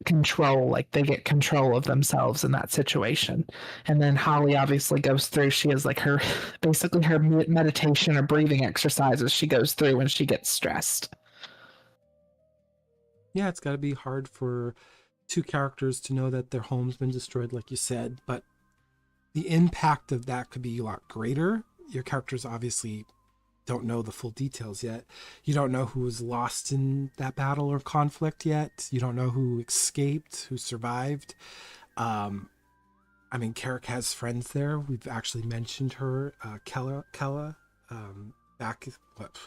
control, like they get control of themselves in that situation. And then Holly obviously goes through, she has like her basically her meditation or breathing exercises she goes through when she gets stressed. Yeah, it's got to be hard for two characters to know that their home's been destroyed, like you said, but the impact of that could be a lot greater. Your characters obviously don't know the full details yet. You don't know who was lost in that battle or conflict yet. You don't know who escaped, who survived. I mean, Carrick has friends there. We've actually mentioned her, Kella, back, what,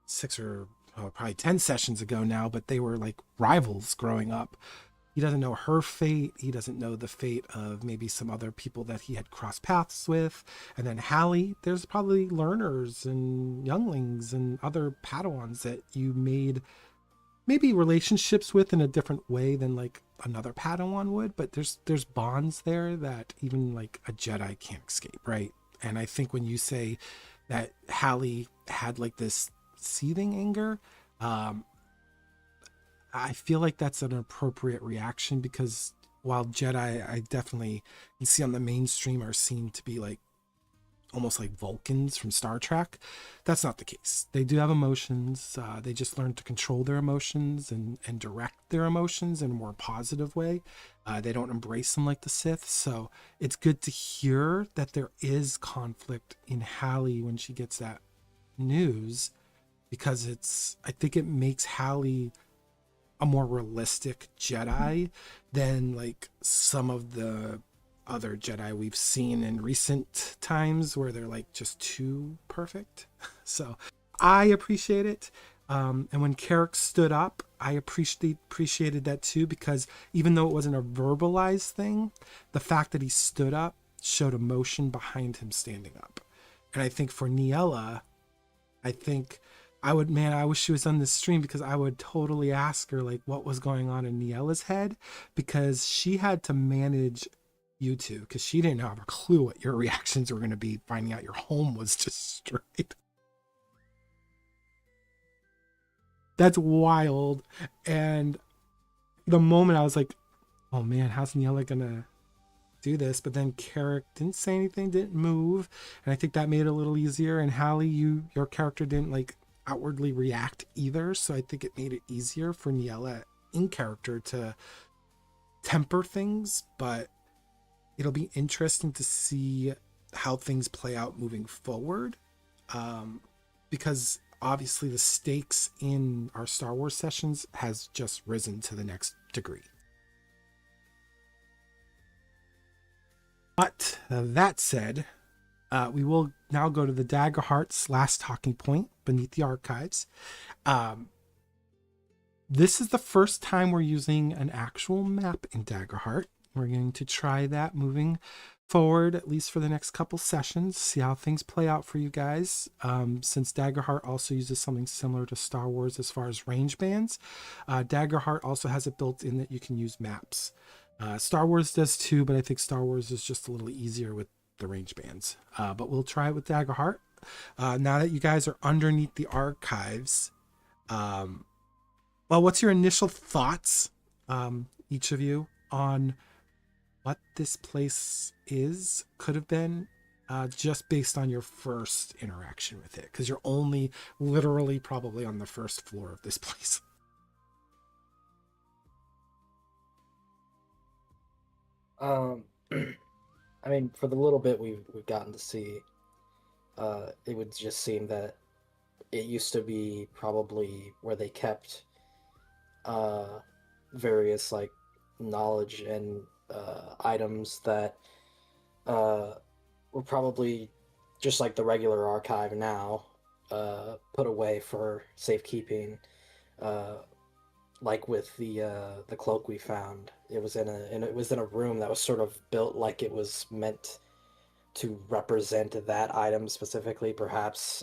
6 or probably 10 sessions ago now, but they were like rivals growing up. He doesn't know her fate. He doesn't know the fate of maybe some other people that he had crossed paths with. And then Hallie, there's probably learners and younglings and other Padawans that you made maybe relationships with in a different way than like another Padawan would. But there's bonds there that even like a Jedi can't escape, right? And I think when you say that Hallie had like this seething anger, I feel like that's an appropriate reaction, because while Jedi, I definitely can see on the mainstream, are seen to be like almost like Vulcans from Star Trek. That's not the case. They do have emotions. They just learn to control their emotions and direct their emotions in a more positive way. They don't embrace them like the Sith. So it's good to hear that there is conflict in Hallie when she gets that news, because I think it makes Hallie a more realistic Jedi than like some of the other Jedi we've seen in recent times, where they're like just too perfect. So I appreciate it. And when Carrick stood up, I appreciated that too, because even though it wasn't a verbalized thing, the fact that he stood up showed emotion behind him standing up. And I think for Nahele, I wish she was on this stream, because I would totally ask her like what was going on in Nahele's head, because she had to manage you two, because she didn't have a clue what your reactions were going to be finding out your home was destroyed. That's wild. And the moment I was like, oh man, how's Nahele gonna do this? But then Carrick didn't say anything, didn't move, and I think that made it a little easier. And Hallie, your character didn't like outwardly react either, so I think it made it easier for Nahele in character to temper things. But it'll be interesting to see how things play out moving forward, because obviously the stakes in our Star Wars sessions has just risen to the next degree. But that said, we will now go to the Daggerheart's last talking point beneath the archives. This is the first time we're using an actual map in Daggerheart. We're going to try that moving forward, at least for the next couple sessions, see how things play out for you guys. Since Daggerheart also uses something similar to Star Wars as far as range bands, Daggerheart also has it built in that you can use maps. Star Wars does too, but I think Star Wars is just a little easier with the range bands. But we'll try it with Daggerheart. Now that you guys are underneath the archives, well, what's your initial thoughts, each of you, on what this place could have been, just based on your first interaction with it? Because you're only literally probably on the first floor of this place. I mean, for the little bit we've gotten to see, it would just seem that it used to be probably where they kept various like knowledge and items that were probably just like the regular archive now, put away for safekeeping. Like with the cloak we found, it was in a room that was sort of built like it was meant to represent that item specifically. Perhaps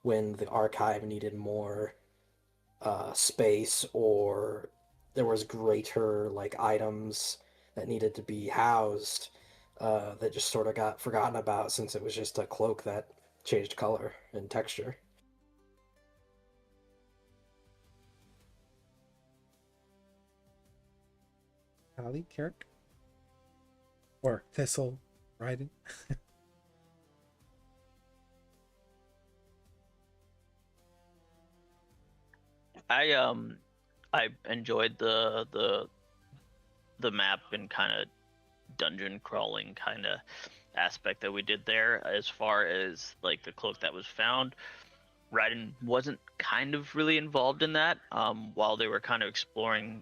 when the archive needed more space, or there was greater like items that needed to be housed that just sort of got forgotten about since it was just a cloak that changed color and texture. Hallie, Kirk, or Thistle, Raiden? I enjoyed the map and kind of dungeon crawling kind of aspect that we did there. As far as like the cloak that was found, Raiden wasn't kind of really involved in that. While they were kind of exploring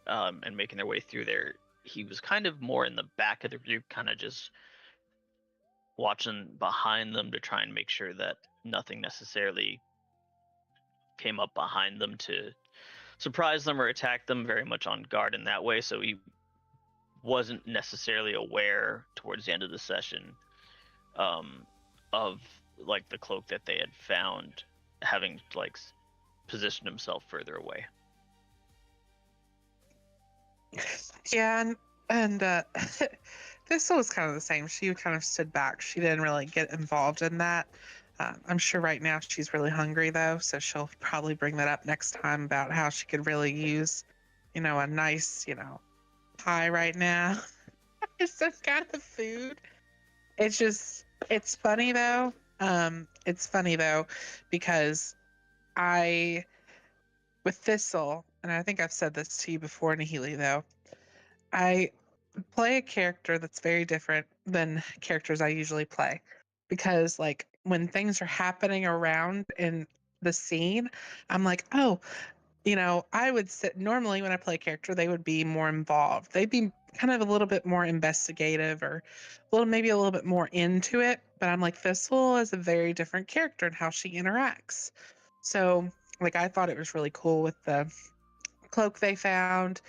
and making their way through there, he was kind of more in the back of the group, kind of just watching behind them to try and make sure that nothing necessarily came up behind them to surprise them or attack them, very much on guard in that way. So he wasn't necessarily aware towards the end of the session of like the cloak that they had found, having like positioned himself further away. Yeah, and this was kind of the same. She kind of stood back. She didn't really get involved in that. I'm sure right now she's really hungry though, so she'll probably bring that up next time about how she could really use, a nice, pie right now. Some kind of food. It's funny though. It's funny though because with Thistle, and I think I've said this to you before, Nahele, though, I play a character that's very different than characters I usually play. Because, like, when things are happening around in the scene, I'm like, oh, I would sit normally when I play a character, they would be more involved. They'd be kind of a little bit more investigative or maybe a little bit more into it. But I'm like, Thistle is a very different character in how she interacts. So, like, I thought it was really cool with the cloak they found.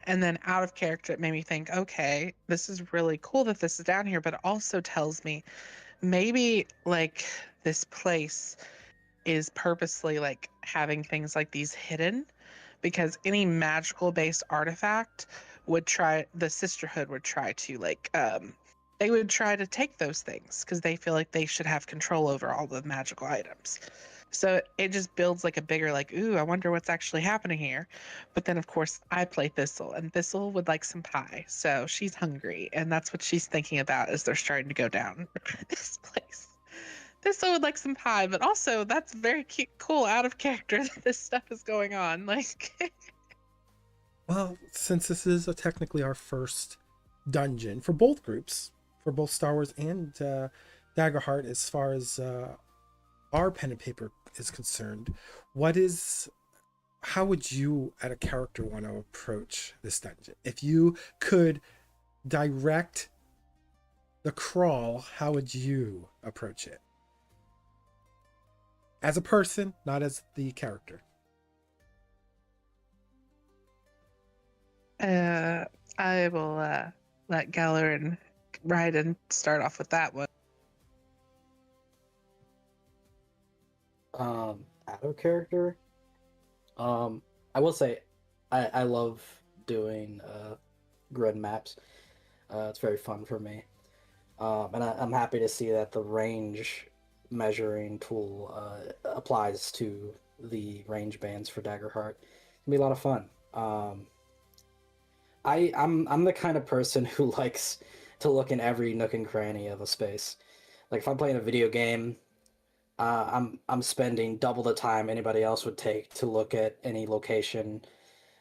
And then out of character, it made me think, okay, this is really cool that this is down here, but it also tells me maybe like this place is purposely like having things like these hidden because any magical based artifact the sisterhood would try to they would try to take those things because they feel like they should have control over all the magical items. So it just builds like a bigger like, ooh, I wonder what's actually happening here. But then of course I play Thistle and Thistle would like some pie. So she's hungry and that's what she's thinking about as they're starting to go down this place. Thistle would like some pie, but also that's very cute, cool, out of character that this stuff is going on. Like, Well, since this is technically our first dungeon for both groups, for both Star Wars and Daggerheart, as far as our pen and paper is concerned, how would you at a character want to approach this dungeon? If you could direct the crawl, how would you approach it? As a person, not as the character. I will let Geller and Raiden start off with that one. Out of character, I will say I love doing grid maps. It's very fun for me, and I'm happy to see that the range measuring tool applies to the range bands for Daggerheart. It's gonna be a lot of fun. I'm the kind of person who likes to look in every nook and cranny of a space. Like if I'm playing a video game, I'm spending double the time anybody else would take to look at any location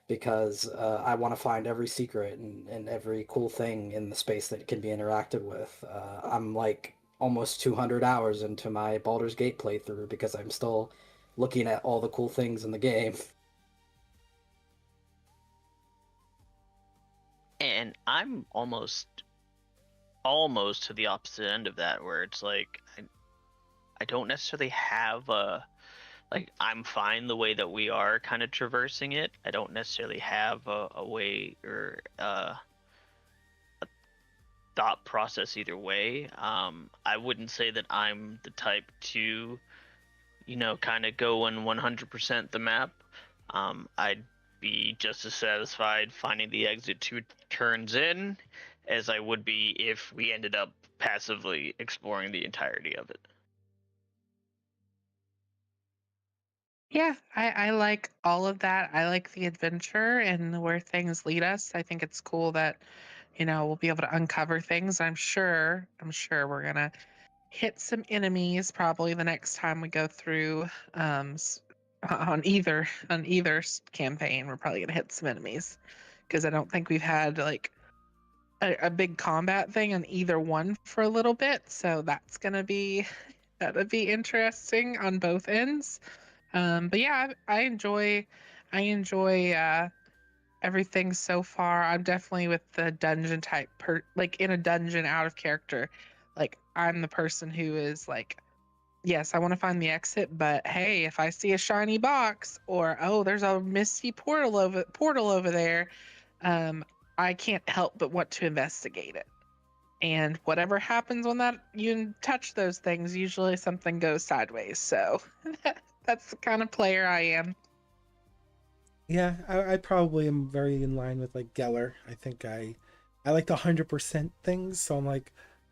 because I want to find every secret and every cool thing in the space that can be interacted with. I'm like almost 200 hours into my Baldur's Gate playthrough because I'm still looking at all the cool things in the game. And I'm almost to the opposite end of that, where it's like I don't necessarily have I'm fine the way that we are kind of traversing it. I don't necessarily have a way or a thought process either way. I wouldn't say that I'm the type to, kind of go in 100% the map. I'd be just as satisfied finding the exit 2 turns in as I would be if we ended up passively exploring the entirety of it. Yeah, I like all of that. I like the adventure and where things lead us. I think it's cool that, we'll be able to uncover things. I'm sure we're gonna hit some enemies probably the next time we go through on either campaign. We're probably gonna hit some enemies because I don't think we've had like a big combat thing on either one for a little bit. So that'll be interesting on both ends. But yeah, I enjoy everything so far. I'm definitely with the dungeon type like in a dungeon out of character. Like I'm the person who is like, yes, I want to find the exit, but hey, if I see a shiny box or oh, there's a misty portal over there, um, I can't help but want to investigate it. And whatever happens when that you touch those things, usually something goes sideways. So that's the kind of player I am. Yeah, I probably am very in line with like Geller. I think I like the 100% things, so I'm like,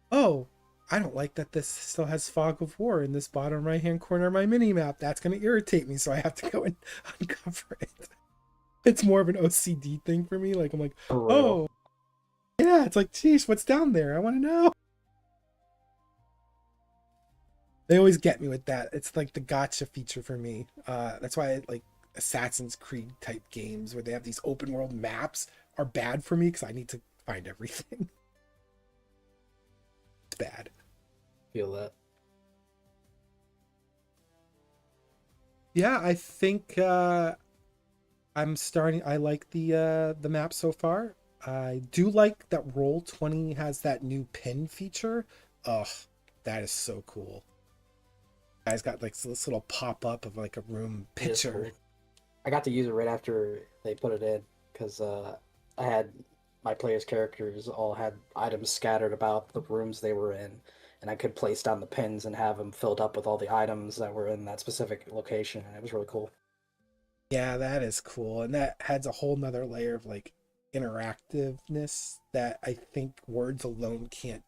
oh, I don't like that this still has fog of war in this bottom right hand corner of my mini map. That's gonna irritate me, so I have to go and uncover it. It's more of an OCD thing for me. Like I'm like, For real. oh yeah, it's like, geez, what's down there? I want to know. They always get me with that. It's like the gotcha feature for me. That's why I like Assassin's Creed type games where they have these open world maps are bad for me because I need to find everything. It's bad. Feel that. Yeah, I think I'm starting. I like the map so far. I do like that Roll20 has that new pin feature. Ugh, that is so cool. Guys got like this little pop up of like a room It is picture. cool. I got to use it right after they put it in because I had my players' characters all had items scattered about the rooms they were in, and I could place down the pins and have them filled up with all the items that were in that specific location, and it was really cool. Yeah, that is cool. And that adds a whole nother layer of like interactiveness that I think words alone can't.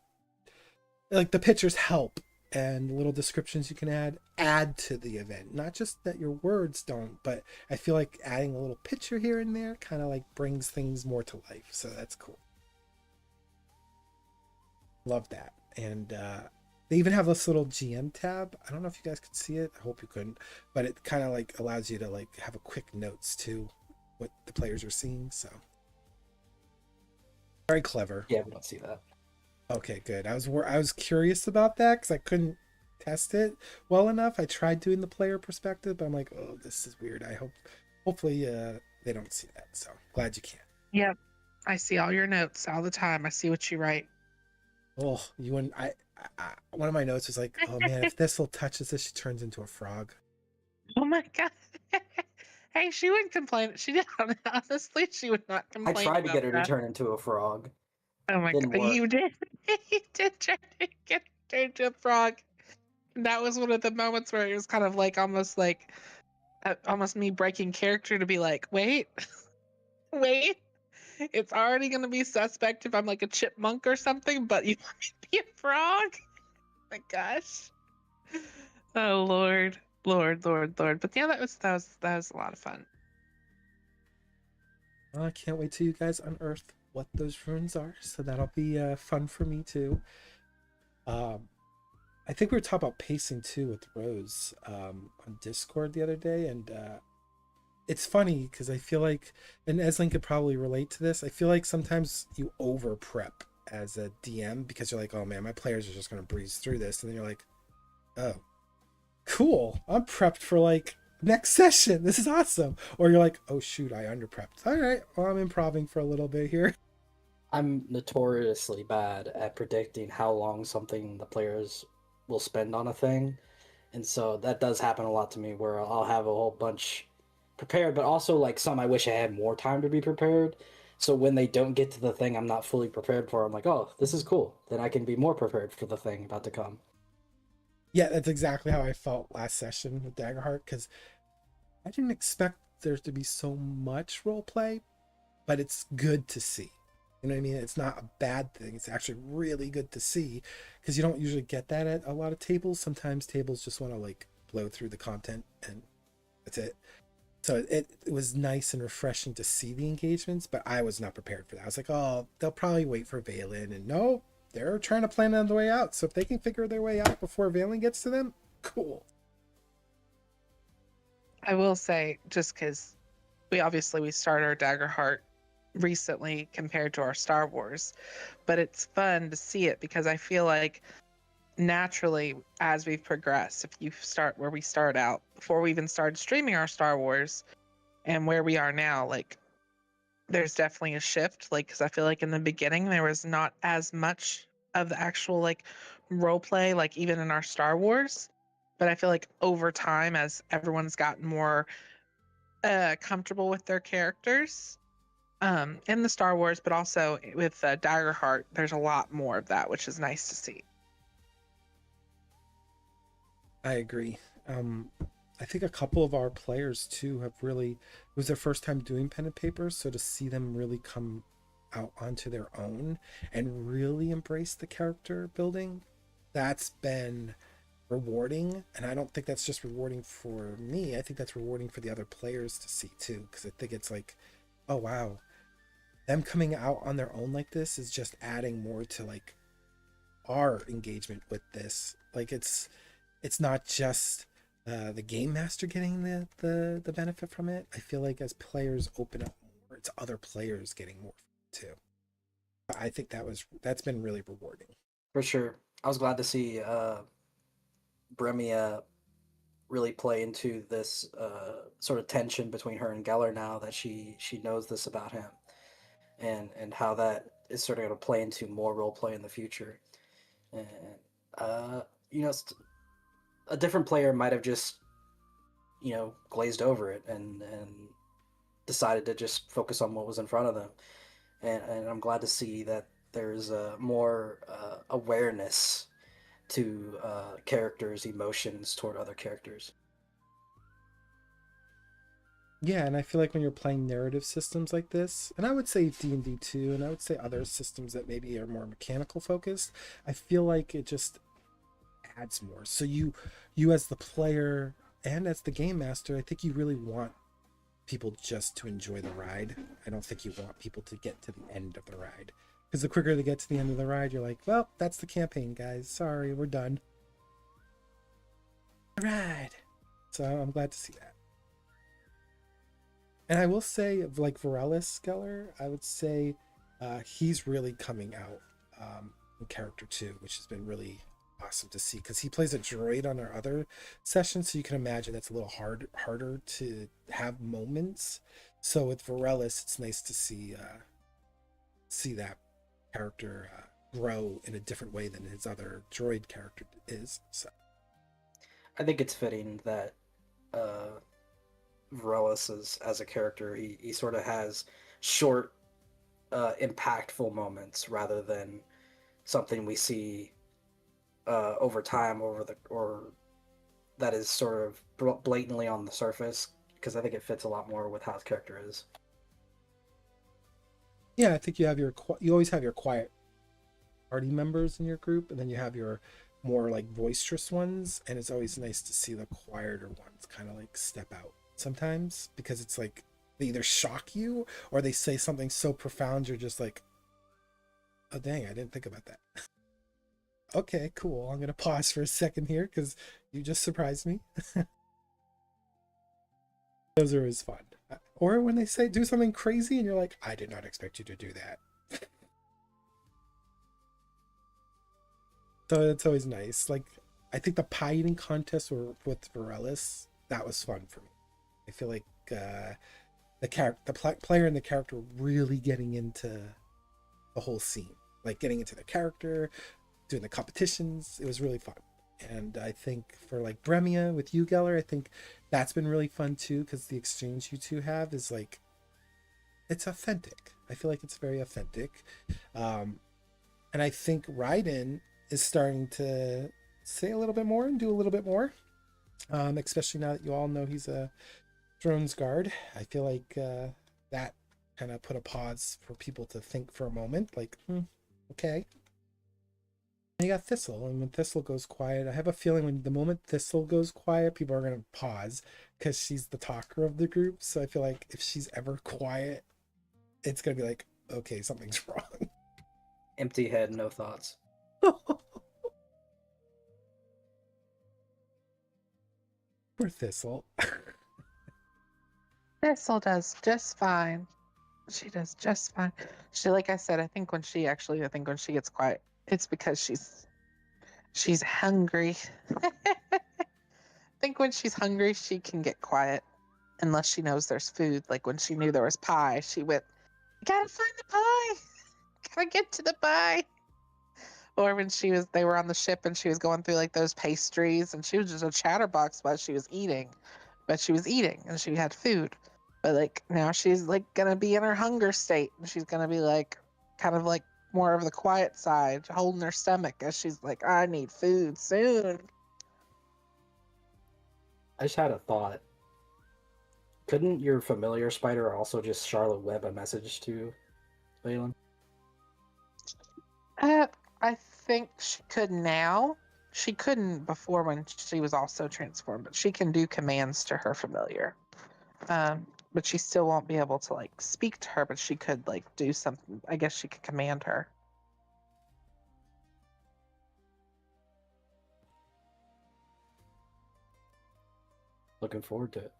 Like the pictures help and little descriptions you can add to the event. Not just that your words don't, but I feel like adding a little picture here and there kind of like brings things more to life. So that's cool. Love that. And they even have this little GM tab. I don't know if you guys could see it. I hope you couldn't, but it kind of like allows you to like have a quick notes to what the players are seeing. So very clever. Yeah, we don't see that. Okay, good. I was curious about that because I couldn't test it well enough. I tried doing the player perspective, but I'm like, oh, this is weird. Hopefully they don't see that. So glad you can. Yep. I see all your notes all the time. I see what you write. Oh, you and one of my notes was like, oh man, if Thistle touches this, she turns into a frog. Oh my god. Hey, she wouldn't complain. She did honestly, she would not I complain tried to about get her to that. turn into a frog. Oh my Didn't god, work. you did. You did try to get turned into a frog. And that was one of the moments where it was kind of like almost me breaking character to be like, wait, wait. It's already gonna be suspect if I'm like a chipmunk or something, but you want me to be a frog? My gosh. Oh Lord. Lord, Lord, Lord. But yeah, that was a lot of fun. Well, I can't wait till you guys unearth what those runes are. So that'll be fun for me too. I think we were talking about pacing too with Rose on Discord the other day, and it's funny because I feel like, and Eslin could probably relate to this, I feel like sometimes you over prep as a DM because you're like, oh man, my players are just going to breeze through this. And then you're like, oh, cool. I'm prepped for like next session. This is awesome. Or you're like, oh shoot, I under prepped. All right, well, I'm improving for a little bit here. I'm notoriously bad at predicting how long something the players will spend on a thing. And so that does happen a lot to me where I'll have a whole bunch prepared, but also like some I wish I had more time to be prepared. So when they don't get to the thing I'm not fully prepared for, I'm like, oh, this is cool. Then I can be more prepared for the thing about to come. Yeah, that's exactly how I felt last session with Daggerheart because I didn't expect there to be so much role play, but it's good to see. You know what I mean? It's not a bad thing. It's actually really good to see, because you don't usually get that at a lot of tables. Sometimes tables just want to like blow through the content and that's it. So it was nice and refreshing to see the engagements, but I was not prepared for that. I was like, oh, they'll probably wait for Valen, and no, they're trying to plan on the way out. So if they can figure their way out before Valen gets to them, cool. I will say, just because we started our Daggerheart recently compared to our Star Wars, but it's fun to see it because I feel like naturally as we've progressed, if you start where we start out before we even started streaming our Star Wars and where we are now, like there's definitely a shift. Like, because I feel like in the beginning there was not as much of the actual like role play, like even in our Star Wars. But I feel like over time, as everyone's gotten more comfortable with their characters, in the Star Wars, but also with Daggerheart, there's a lot more of that, which is nice to see. I agree. I think a couple of our players too have really, it was their first time doing pen and paper, so to see them really come out onto their own and really embrace the character building, that's been rewarding. And I don't think that's just rewarding for me, I think that's rewarding for the other players to see too, because I think it's like, oh wow, them coming out on their own like this is just adding more to like our engagement with this. Like it's not just the game master getting the benefit from it. I feel like as players open up more, it's other players getting more too. I think that's been really rewarding. For sure. I was glad to see Bremia really play into this sort of tension between her and Geller now that she knows this about him, and how that is sort of going to play into more role play in the future. And you know, a different player might have just glazed over it and decided to just focus on what was in front of them. And I'm glad to see that there's more awareness to characters' emotions toward other characters. Yeah, and I feel like when you're playing narrative systems like this, and I would say D&D too, and I would say other systems that maybe are more mechanical focused, I feel like it just adds more. So you as the player and as the game master, I think you really want people just to enjoy the ride. I don't think you want people to get to the end of the ride, because the quicker they get to the end of the ride, you're like, well, that's the campaign, guys, sorry, we're done. Ride. So I'm glad to see that. And I will say, like Varellis Geller, I would say he's really coming out in character too, which has been really awesome to see, because he plays a droid on our other sessions, so you can imagine that's a little harder to have moments. So with Varellis, it's nice to see that character grow in a different way than his other droid character is. So I think it's fitting that Varellis as a character, he sort of has short, impactful moments rather than something we see over time, or that is sort of blatantly on the surface, because I think it fits a lot more with how his character is. Yeah, I think you always have your quiet party members in your group, and then you have your more like boisterous ones, and it's always nice to see the quieter ones kind of like step out sometimes, because it's like they either shock you or they say something so profound you're just like, oh dang, I didn't think about that. Okay, cool, I'm gonna pause for a second here because you just surprised me. Those are always fun. Or when they say do something crazy and you're like, I did not expect you to do that. So it's always nice. Like, I think the pie eating contest with Varellis, that was fun for me. I feel like the player and the character really getting into the whole scene, like getting into the character, doing the competitions. It was really fun. And I think for like Bremia with you, Geller, I think that's been really fun too, because the exchange you two have is like, it's authentic. I feel like it's very authentic. And I think Raiden is starting to say a little bit more and do a little bit more, especially now that you all know he's a Drone's Guard. I feel like that kind of put a pause for people to think for a moment, like, okay. And you got Thistle, and when Thistle goes quiet, I have a feeling when the moment Thistle goes quiet, people are going to pause because she's the talker of the group. So I feel like if she's ever quiet, it's going to be like, okay, something's wrong. Empty head, no thoughts. Poor Thistle. Thistle does just fine. She does just fine. She, like I said, I think when she gets quiet, it's because she's hungry. I think when she's hungry, she can get quiet unless she knows there's food. Like when she knew there was pie, she went, gotta find the pie. Gotta get to the pie. Or when they were on the ship and she was going through like those pastries and she was just a chatterbox while she was eating. But she was eating and she had food. But like now she's like gonna be in her hunger state and she's gonna be like kind of like more of the quiet side, holding her stomach as she's like, I need food soon. I just had a thought. Couldn't your familiar spider also just Charlotte Web a message to Valen? I think she could now. She couldn't before when she was also transformed, but she can do commands to her familiar. But she still won't be able to like speak to her, but she could like do something. I guess she could command her. Looking forward to it.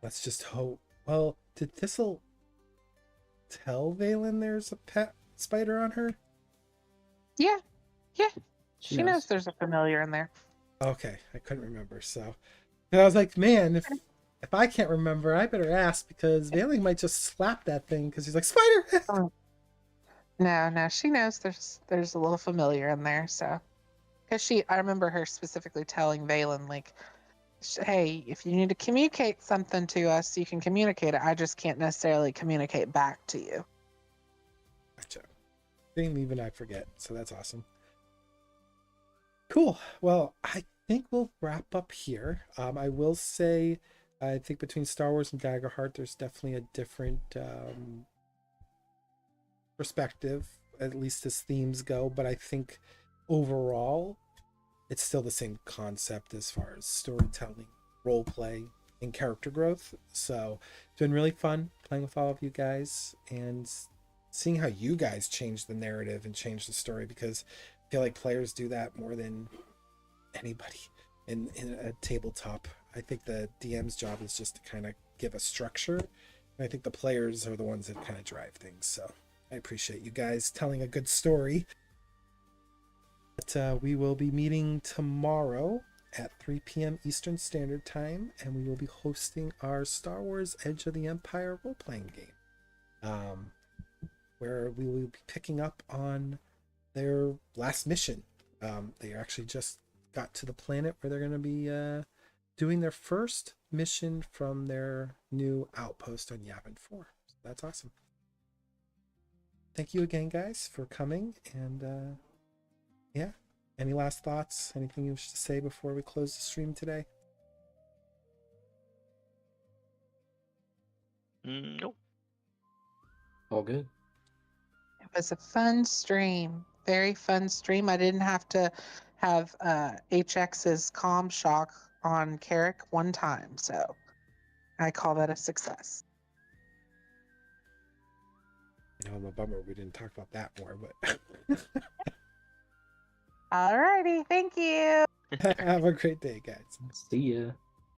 Let's just hope. Well, did Thistle tell Valen there's a pet spider on her? Yeah. She She knows knows. there's a familiar in there. Okay, I couldn't remember. So, and I was like, man, if I can't remember, I better ask because Valen might just slap that thing because he's like, spider. No, she knows there's a little familiar in there. So, because I remember her specifically telling Valen like, hey, if you need to communicate something to us, you can communicate it. I just can't necessarily communicate back to you. Gotcha. Thing even I forget, so that's awesome. Cool. Well, I think we'll wrap up here. I will say, I think between Star Wars and Daggerheart, there's definitely a different perspective, at least as themes go. But I think overall, it's still the same concept as far as storytelling, role play, and character growth. So it's been really fun playing with all of you guys and seeing how you guys change the narrative and change the story, because I feel like players do that more than anybody in a tabletop. I think the DM's job is just to kind of give a structure, and I think the players are the ones that kind of drive things. So I appreciate you guys telling a good story. But we will be meeting tomorrow at 3 p.m. Eastern Standard Time, and we will be hosting our Star Wars Edge of the Empire role-playing game, where we will be picking up on their last mission. They actually just got to the planet where they're going to be doing their first mission from their new outpost on Yavin 4. So that's awesome. Thank you again, guys, for coming. And yeah, any last thoughts? Anything you wish to say before we close the stream today? Nope. All good. It was a fun stream. Very fun stream. I didn't have to have HX's comm shock on Carrick one time, so I call that a success. You know, I'm a bummer we didn't talk about that more, but Alrighty, thank you. have a great day, guys. See ya.